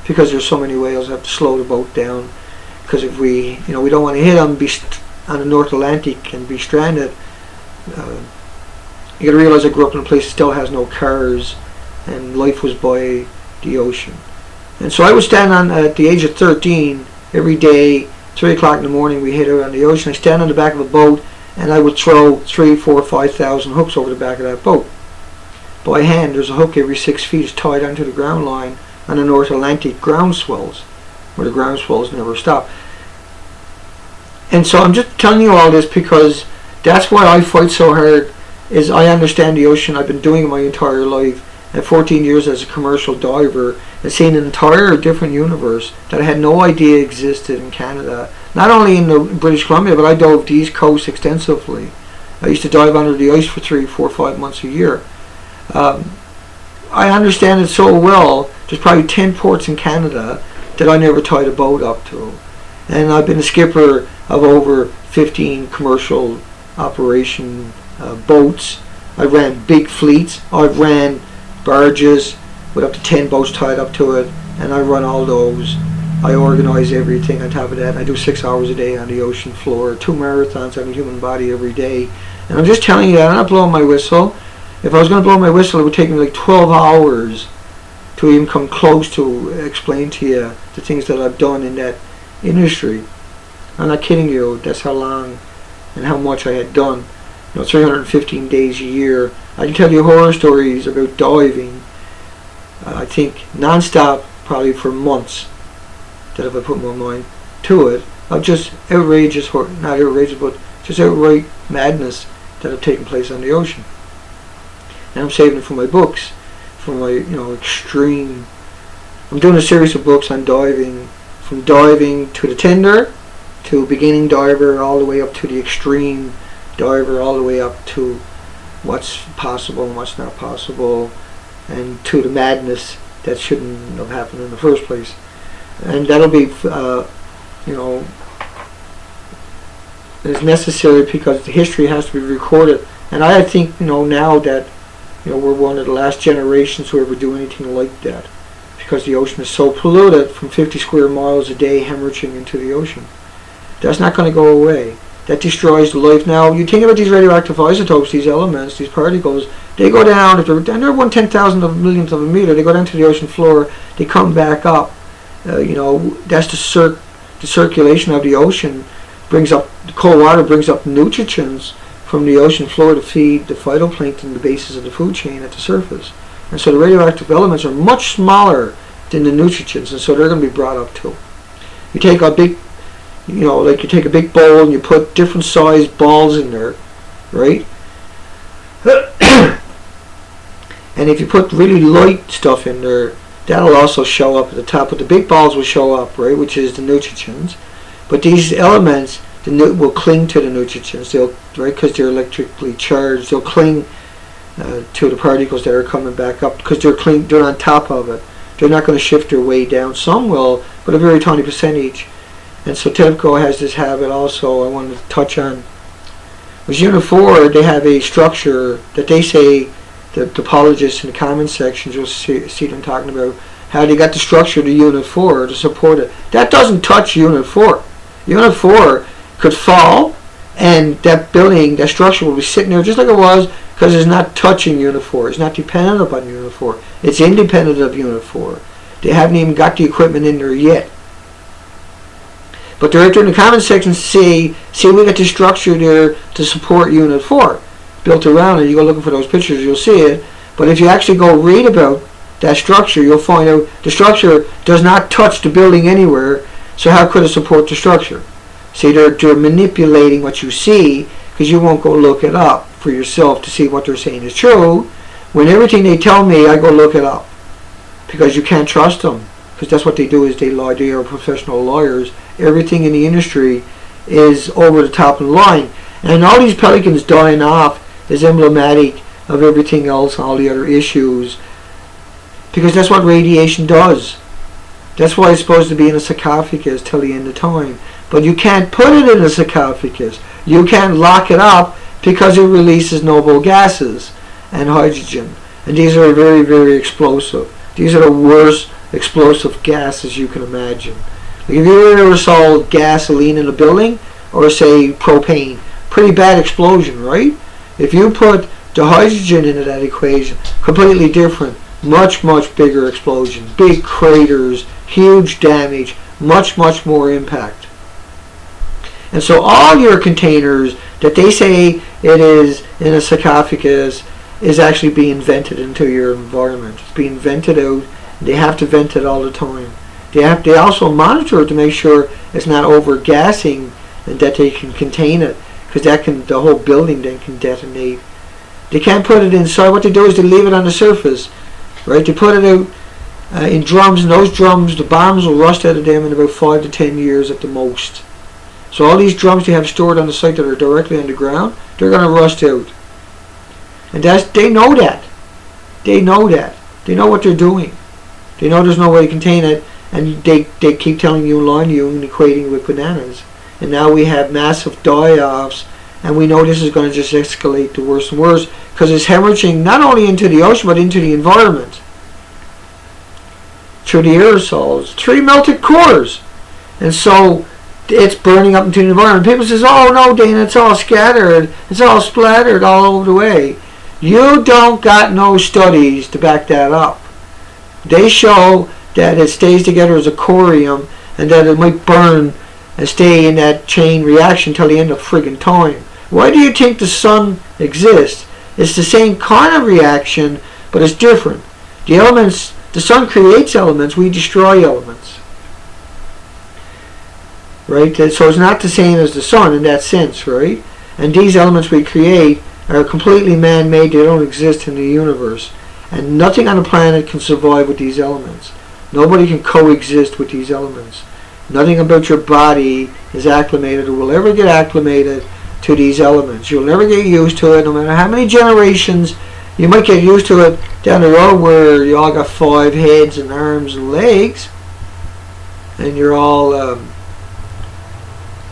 because there's so many whales. I have to slow the boat down, because if we don't want to hit them, be on the North Atlantic and be stranded. You got to realize I grew up in a place that still has no cars, and life was by the ocean. And so I would stand at the age of 13, every day, 3 o'clock in the morning, we hit around the ocean. I stand on the back of a boat, and I would throw 3, 4, 5,000 hooks over the back of that boat. By hand, there's a hook every 6 feet. It's tied onto the ground line on the North Atlantic ground swells, where the ground swells never stop. And so I'm just telling you all this because that's why I fight so hard, is I understand the ocean. I've been doing it my entire life. And 14 years as a commercial diver, and seeing an entire different universe that I had no idea existed in Canada. Not only in the British Columbia, but I dove the East Coast extensively. I used to dive under the ice for 3, 4, 5 months a year. I understand it so well. There's probably 10 ports in Canada that I never tied a boat up to. And I've been a skipper of over 15 commercial operation boats. I ran big fleets. I've ran barges with up to 10 boats tied up to it, and I run all those. I organize everything on top of that. I do 6 hours a day on the ocean floor, 2 marathons on the human body every day. And I'm just telling you that, I'm not blowing my whistle. If I was going to blow my whistle, it would take me like 12 hours to even come close to explain to you the things that I've done in that industry. I'm not kidding you. That's how long and how much I had done. 315 days a year. I can tell you horror stories about diving, I think non-stop, probably for months, that if I put my mind to it, of just outrageous, not outrageous, but just outright madness that have taken place on the ocean. And I'm saving it for my books, for my, extreme. I'm doing a series of books on diving, from diving to the tender, to beginning diver, all the way up to the extreme diver, all the way up to what's possible and what's not possible, and to the madness that shouldn't have happened in the first place. And that'll be, it's necessary because the history has to be recorded. And I think, now that, we're one of the last generations who ever do anything like that, because the ocean is so polluted, from 50 square miles a day hemorrhaging into the ocean. That's not going to go away. That destroys life. Now, you think about these radioactive isotopes, these elements, these particles, they go down, if they're 1/10,000 of millionth of a meter, they go down to the ocean floor, they come back up. That's the circulation of the ocean, brings up, the cold water brings up nutrients from the ocean floor to feed the phytoplankton, the bases of the food chain at the surface. And so the radioactive elements are much smaller than the nutrients, and so they're going to be brought up too. You take a big, like you take a big bowl and you put different sized balls in there, right? And if you put really light stuff in there, that'll also show up at the top, but the big balls will show up, right, which is the nutrients. But these elements will cling to the nutrients, right, because they're electrically charged. They'll cling to the particles that are coming back up because they're on top of it. They're not going to shift their way down. Some will, but a very tiny percentage. And so TEPCO has this habit also I wanted to touch on. With Unit 4, they have a structure that they say, the apologists in the comment sections, you'll see them talking about how they got the structure to Unit 4 to support it. That doesn't touch Unit 4. Unit 4 could fall, and that building, that structure will be sitting there just like it was, because it's not touching Unit 4. It's not dependent upon Unit 4. It's independent of Unit 4. They haven't even got the equipment in there yet. But they're right there in the comment section see we got the structure there to support Unit 4. Built around it. You go looking for those pictures, you'll see it. But if you actually go read about that structure, you'll find out the structure does not touch the building anywhere, so how could it support the structure? See, they're manipulating what you see, because you won't go look it up for yourself to see what they're saying is true. When everything they tell me, I go look it up, because you can't trust them, because that's what they do, is they lie. They are professional lawyers. Everything in the industry is over the top of the line, and all these pelicans dying off is emblematic of everything else, all the other issues, because that's what radiation does. That's why it's supposed to be in a sarcophagus till the end of time. But you can't put it in a sarcophagus. You can't lock it up, because it releases noble gases and hydrogen. And these are very, very explosive. These are the worst explosive gases you can imagine. Like if you ever saw gasoline in a building, or say propane, pretty bad explosion, right? If you put the hydrogen into that equation, completely different, much, much bigger explosion, big craters, huge damage, much, much more impact. And so all your containers that they say it is in a sarcophagus is actually being vented into your environment. It's being vented out. They have to vent it all the time. They also monitor it to make sure it's not over-gassing, and that they can contain it, because the whole building then can detonate. They can't put it inside. What they do is they leave it on the surface, right? They put it out in drums, and those drums, the bombs will rust out of them in about 5 to 10 years at the most. So all these drums they have stored on the site that are directly on the ground, they're going to rust out. And they know that. They know that. They know what they're doing. They know there's no way to contain it, and they keep telling you and lying to you and equating with bananas. And now we have massive die-offs, and we know this is going to just escalate to worse and worse, because it's hemorrhaging not only into the ocean but into the environment through the aerosols, 3 melted cores, and so it's burning up into the environment. People says, "Oh no, Dana, it's all scattered, it's all splattered all over the way." You don't got no studies to back that up. They show that it stays together as a corium, and that it might burn and stay in that chain reaction till the end of friggin' time. Why do you think the sun exists? It's the same kind of reaction, but it's different. The elements, the sun creates elements, we destroy elements. Right? So it's not the same as the sun in that sense, right? And these elements we create are completely man-made. They don't exist in the universe. And nothing on the planet can survive with these elements. Nobody can coexist with these elements. Nothing about your body is acclimated or will ever get acclimated to these elements. You'll never get used to it, no matter how many generations. You might get used to it down the road where you all got 5 heads and arms and legs, and you're all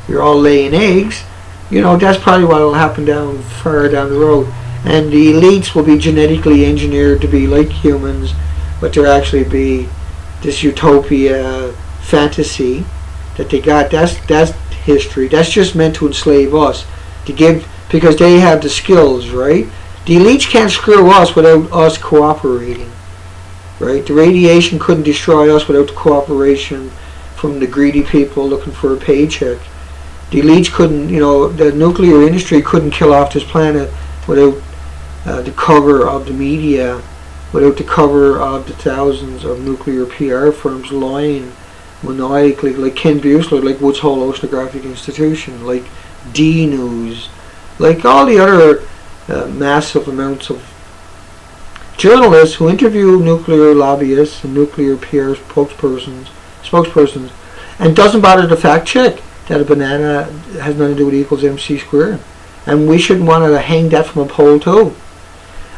laying eggs. You know, that's probably what will happen far down the road. And the elites will be genetically engineered to be like humans, but they'll actually be this utopia fantasy that they got. That's history. That's just meant to enslave us, to give, because they have the skills, right? The elites can't screw us without us cooperating, right? The radiation couldn't destroy us without the cooperation from the greedy people looking for a paycheck. The elites couldn't, the nuclear industry couldn't kill off this planet without the cover of the media, without the cover of the thousands of nuclear PR firms lying maniacally, like Ken Buesler, like Woods Hole Oceanographic Institution, like D News, like all the other massive amounts of journalists who interview nuclear lobbyists and nuclear PR spokespersons, and doesn't bother to fact check that a banana has nothing to do with equals MC squared. And we shouldn't want to hang that from a pole too.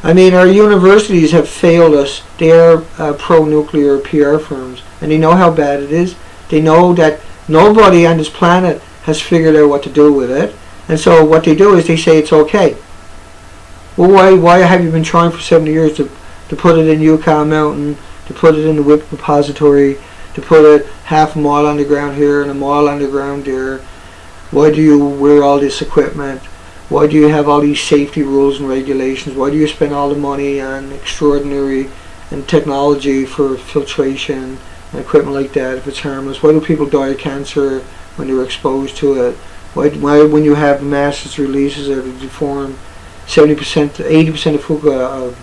I mean, our universities have failed us. They are pro-nuclear PR firms, and they know how bad it is. They know that nobody on this planet has figured out what to do with it. And so what they do is they say it's okay. Well, why have you been trying for 70 years to put it in Yukon Mountain, to put it in the WIP repository, to put it half a mile underground here and a mile underground there? Why do you wear all this equipment? Why do you have all these safety rules and regulations? Why do you spend all the money on extraordinary and technology for filtration and equipment like that if it's harmless? Why do people die of cancer when they're exposed to it? Why when you have masses releases that are deformed, 70% to 80% of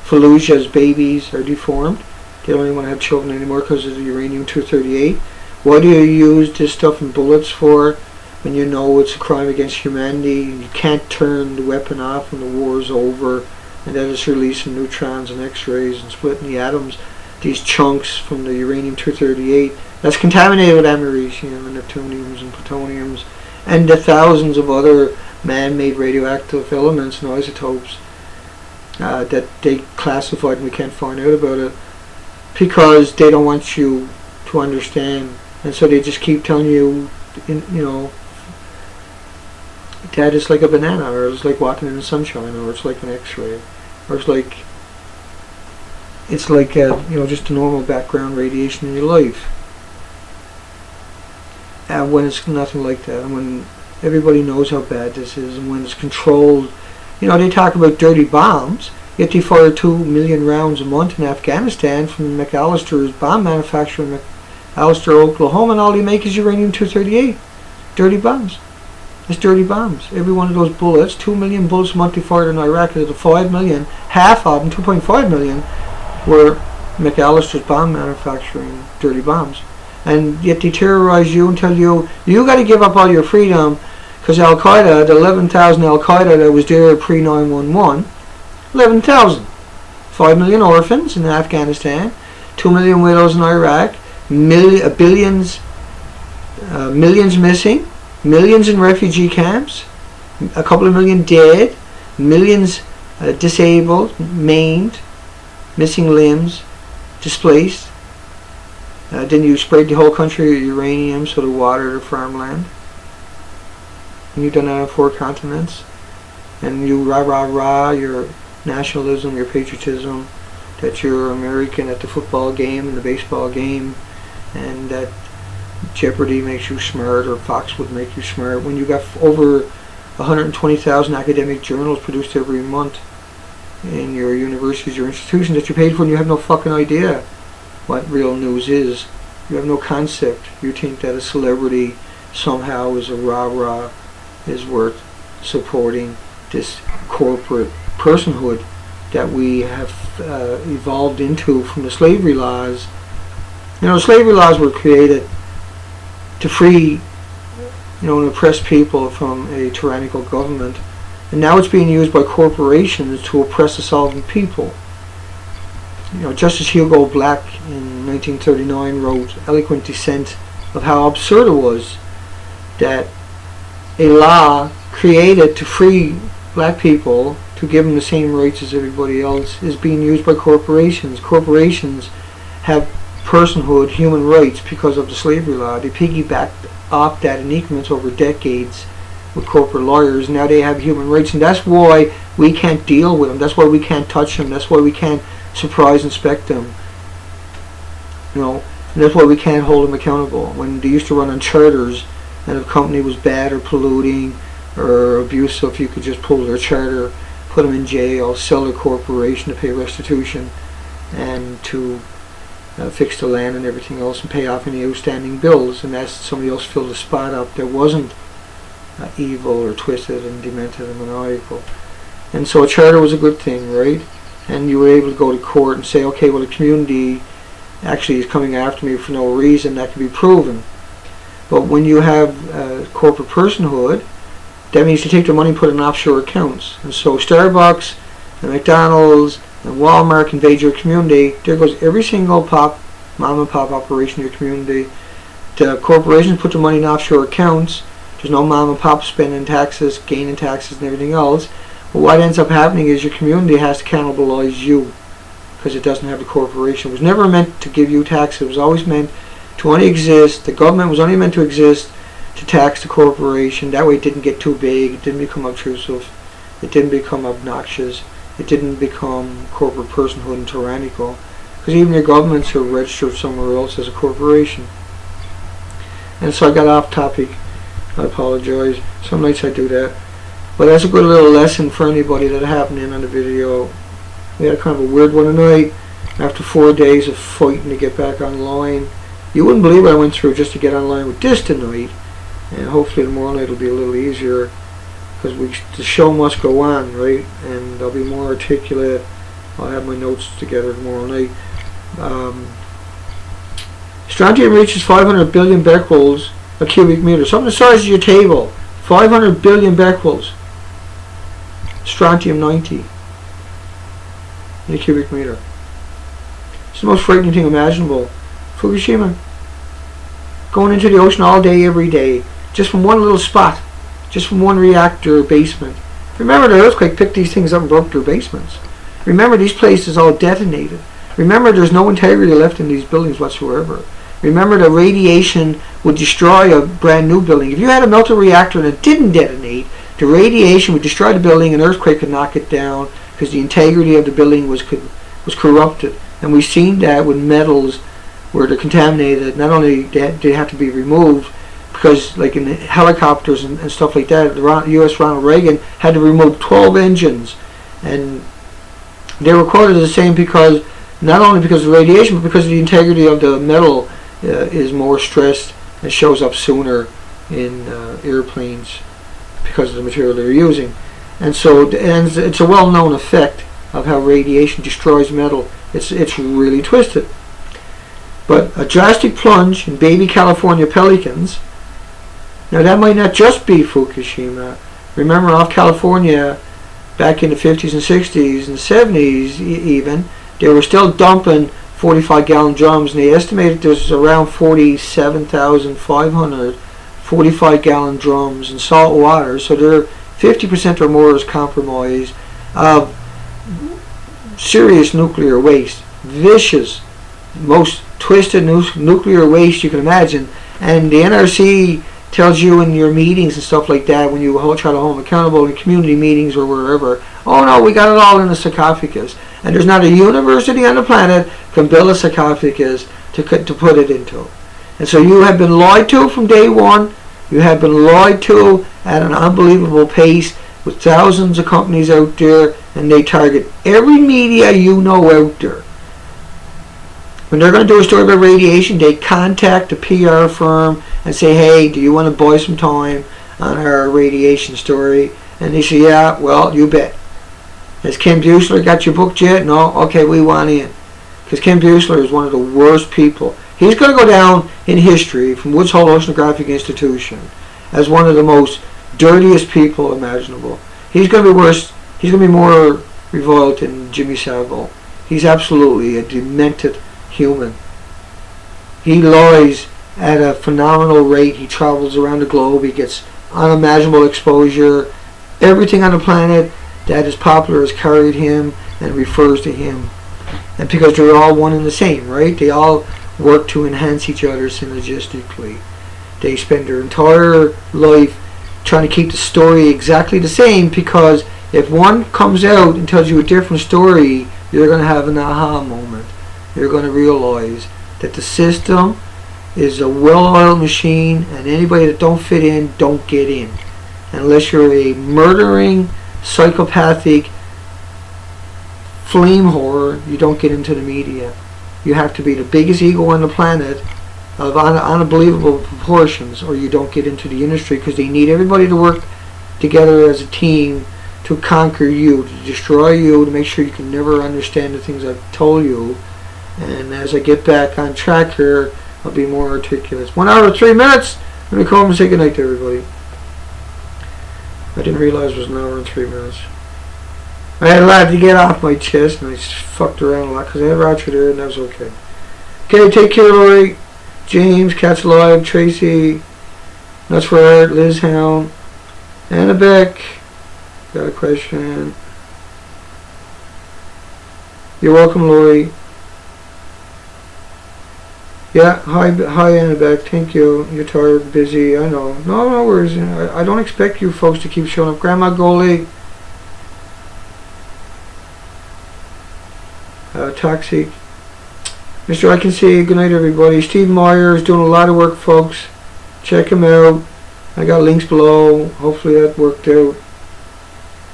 Fallujah's babies are deformed. They don't even want to have children anymore because of the uranium-238. What do you use this stuff in bullets for when you know it's a crime against humanity? You can't turn the weapon off when the war is over, and then it's releasing neutrons and X-rays and splitting the atoms. These chunks from the uranium-238 that's contaminated with americium and neptuniums and plutoniums and the thousands of other man-made radioactive elements and isotopes that they classified, and we can't find out about it because they don't want you to understand, and so they just keep telling you, that it's like a banana, or it's like walking in the sunshine, or it's like an X-ray, or it's like just a normal background radiation in your life. And when it's nothing like that, and when everybody knows how bad this is, and when it's controlled, they talk about dirty bombs, yet they fire 2 million rounds a month in Afghanistan from McAllister's bomb manufacturer in McAllister, Oklahoma, and all they make is uranium-238. Dirty bombs. It's dirty bombs. Every one of those bullets, 2 million bullets a month they fired in Iraq, out of the 5 million, half of them, 2.5 million, were McAllister's bomb manufacturing dirty bombs. And yet they terrorize you and tell you, you got to give up all your freedom, because Al-Qaeda, the 11,000 Al-Qaeda that was there pre-9/11, 11,000. 5 million orphans in Afghanistan, 2 million widows in Iraq, millions missing, millions in refugee camps, a couple of million dead, millions disabled, maimed, missing limbs, displaced. Then you sprayed the whole country with uranium so to water the farmland. And you've done that on 4 continents. And you rah your nationalism, your patriotism, that you're American at the football game and the baseball game, and that Jeopardy makes you smart, or Fox would make you smart, when you got over 120,000 academic journals produced every month in your universities, your institutions that you paid for, and you have no fucking idea what real news is. You have no concept. You think that a celebrity somehow is a rah-rah, is worth supporting this corporate personhood that we have evolved into from the slavery laws. Slavery laws were created to free, and oppress people from a tyrannical government, and now it's being used by corporations to oppress the sovereign people. Justice Hugo Black in 1939 wrote eloquent dissent of how absurd it was that a law created to free black people, to give them the same rights as everybody else, is being used by corporations. Corporations have personhood, human rights, because of the slavery law. They piggybacked off that in increments over decades with corporate lawyers. Now they have human rights, and that's why we can't deal with them. That's why we can't touch them. That's why we can't surprise inspect them. And that's why we can't hold them accountable. When they used to run on charters, and if a company was bad or polluting or abusive, you could just pull their charter, put them in jail, sell their corporation to pay restitution, and to fix the land and everything else, and pay off any outstanding bills, and that's somebody else filled the spot up that wasn't evil or twisted and demented and maniacal. And so a charter was a good thing, right? And you were able to go to court and say, okay, well, the community actually is coming after me for no reason. That can be proven. But when you have corporate personhood, that means you take their money and put it in offshore accounts. And so Starbucks and McDonald's and Walmart invade your community. There goes every single mom and pop operation in your community. The corporations put their money in offshore accounts. There's no mom and pop spending taxes, gaining taxes, and everything else. But what ends up happening is your community has to cannibalize you because it doesn't have the corporation. It was never meant to give you taxes. It was always meant to only exist. The government was only meant to exist to tax the corporation. That way it didn't get too big, it didn't become obtrusive, it didn't become obnoxious, it didn't become corporate personhood and tyrannical. Because even your governments are registered somewhere else as a corporation. And so I got off topic. I apologize. Some nights I do that. But that's a good little lesson for anybody that happened in on the video. We had kind of a weird one tonight. After 4 days of fighting to get back online. You wouldn't believe what I went through just to get online with this tonight. And hopefully tomorrow night will be a little easier. Because the show must go on, right? And I'll be more articulate. I'll have my notes together tomorrow night. Strontium reaches 500 billion becquerels a cubic meter. Something the size of your table. 500 billion becquerels. Strontium-90 in a cubic meter. It's the most frightening thing imaginable. Fukushima. Going into the ocean all day, every day. Just from one little spot. Just from one reactor basement. Remember, the earthquake picked these things up and broke their basements. Remember, these places all detonated. Remember, there's no integrity left in these buildings whatsoever. Remember, the radiation would destroy a brand new building. If you had a melted reactor and it didn't detonate, the radiation would destroy the building, an earthquake could knock it down because the integrity of the building was corrupted. And we've seen that with metals where they're contaminated. Not only they have to be removed, because like in the helicopters and stuff like that, the U.S. Ronald Reagan had to remove 12 engines. And they were quoted as saying because, not only because of radiation, but because of the integrity of the metal is more stressed and shows up sooner in airplanes because of the material they're using. And so it's a well-known effect of how radiation destroys metal. It's really twisted. But a drastic plunge in baby California pelicans. Now that might not just be Fukushima. Remember, off California, back in the 50s and 60s and 70s even, they were still dumping 45-gallon drums, and they estimated there's around 47,500 45-gallon drums in salt water. So they're 50% or more is compromised of serious nuclear waste. Vicious, most twisted nuclear waste you can imagine. And the NRC tells you in your meetings and stuff like that, when you try to hold them accountable in community meetings or wherever, oh no, we got it all in a sarcophagus. And there's not a university on the planet can build a sarcophagus to put it into. And so you have been lied to from day one. You have been lied to at an unbelievable pace with thousands of companies out there, and they target every media you know out there. When they're going to do a story about radiation, they contact a PR firm and say, hey, do you want to buy some time on our radiation story? And they say, yeah, well, you bet. Has Ken Buechler got your book yet? No? Okay, we want in. Because Ken Buechler is one of the worst people. He's going to go down in history from Woods Hole Oceanographic Institution as one of the most dirtiest people imaginable. He's going to be worse. He's going to be more revolted than Jimmy Savile. He's absolutely a demented human. He lies at a phenomenal rate. He travels around the globe. He gets unimaginable exposure. Everything on the planet that is popular has carried him and refers to him. And because they're all one and the same, right? They all work to enhance each other synergistically. They spend their entire life trying to keep the story exactly the same, because if one comes out and tells you a different story, you're going to have an aha moment. You're going to realize that the system is a well-oiled machine, and anybody that don't fit in, don't get in. Unless you're a murdering, psychopathic flame whore, you don't get into the media. You have to be the biggest ego on the planet of unbelievable proportions, or you don't get into the industry, because they need everybody to work together as a team to conquer you, to destroy you, to make sure you can never understand the things I've told you. And as I get back on track here, I'll be more articulate. 1 hour and 3 minutes. Let me call and say goodnight to everybody. I didn't realize it was 1 hour and 3 minutes. I had a lot to get off my chest, and I fucked around a lot because I had Roger there, and that was okay. Okay, take care, Lori, James, Cats Alive, Tracy, Nuts for Art, Liz Hound, Anna Beck. Got a question. You're welcome, Lori. Yeah, hi Annabeth, thank you. You're tired, busy, I know. No worries. I don't expect you folks to keep showing up. Grandma Goalie, Toxic. Mr. I Can See, good night everybody. Steve Meyer is doing a lot of work, folks. Check him out. I got links below. Hopefully that worked out.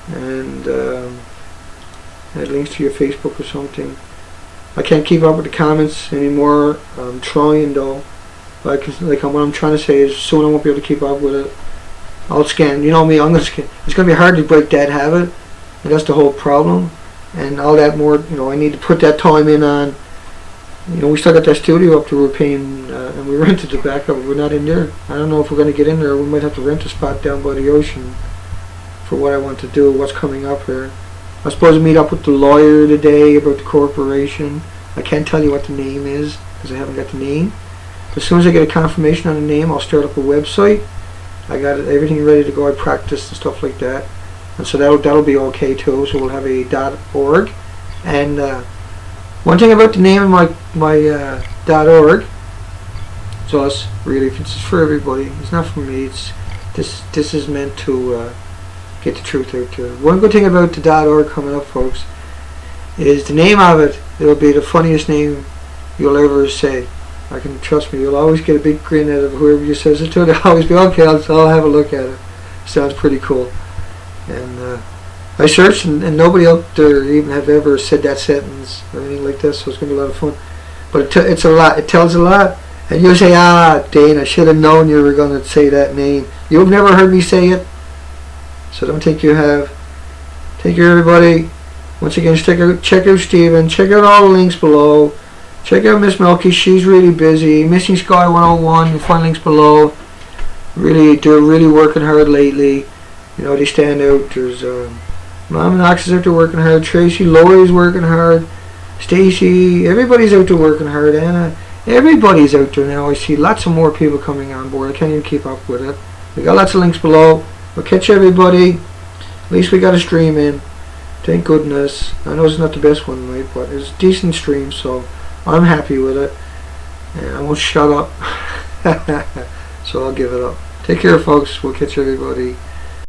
And add links to your Facebook or something. I can't keep up with the comments anymore. I'm trying though. What I'm trying to say is soon I won't be able to keep up with it. I'll scan. You know me, I'm gonna scan. It's gonna be hard to break that habit, and that's the whole problem. And all that more, I need to put that time in on. We still got that studio up there we're paying, and we rented the back up. We're not in there. I don't know if we're gonna get in there. We might have to rent a spot down by the ocean for what I want to do. What's coming up here? I'm supposed to meet up with the lawyer today about the corporation. I can't tell you what the name is because I haven't got the name. But as soon as I get a confirmation on the name, I'll start up a website. I got everything ready to go. I practiced and stuff like that, and so that'll be okay too. So we'll have a .org. And one thing about the name of my .org, it's us really. It's for everybody. It's not for me. This is meant to get the truth out there. One good thing about the .org coming up, folks, is the name of it. It'll be the funniest name you'll ever say. I can trust me. You'll always get a big grin out of whoever you says it to. They'll always be okay. I'll have a look at it. Sounds pretty cool. And I searched, and nobody out there even have ever said that sentence or anything like this. So it's gonna be a lot of fun. But it's a lot. It tells a lot. And you'll say, Dane, I should have known you were gonna say that name. You've never heard me say it. So don't think you have. Take care, everybody. Once again, check out Steven. Check out all the links below. Check out Miss Milky. She's really busy. Missing Sky 101. You'll find links below. They're really working hard lately. They stand out. There's Mom and Ox is out there working hard. Tracy, Lori's working hard. Stacy, everybody's out there working hard. Anna, everybody's out there now. I see lots of more people coming on board. I can't even keep up with it. We got lots of links below. We'll catch everybody. At least we got a stream in. Thank goodness. I know it's not the best one, right? But it's a decent stream, so I'm happy with it. And I won't shut up. So I'll give it up. Take care, folks. We'll catch everybody.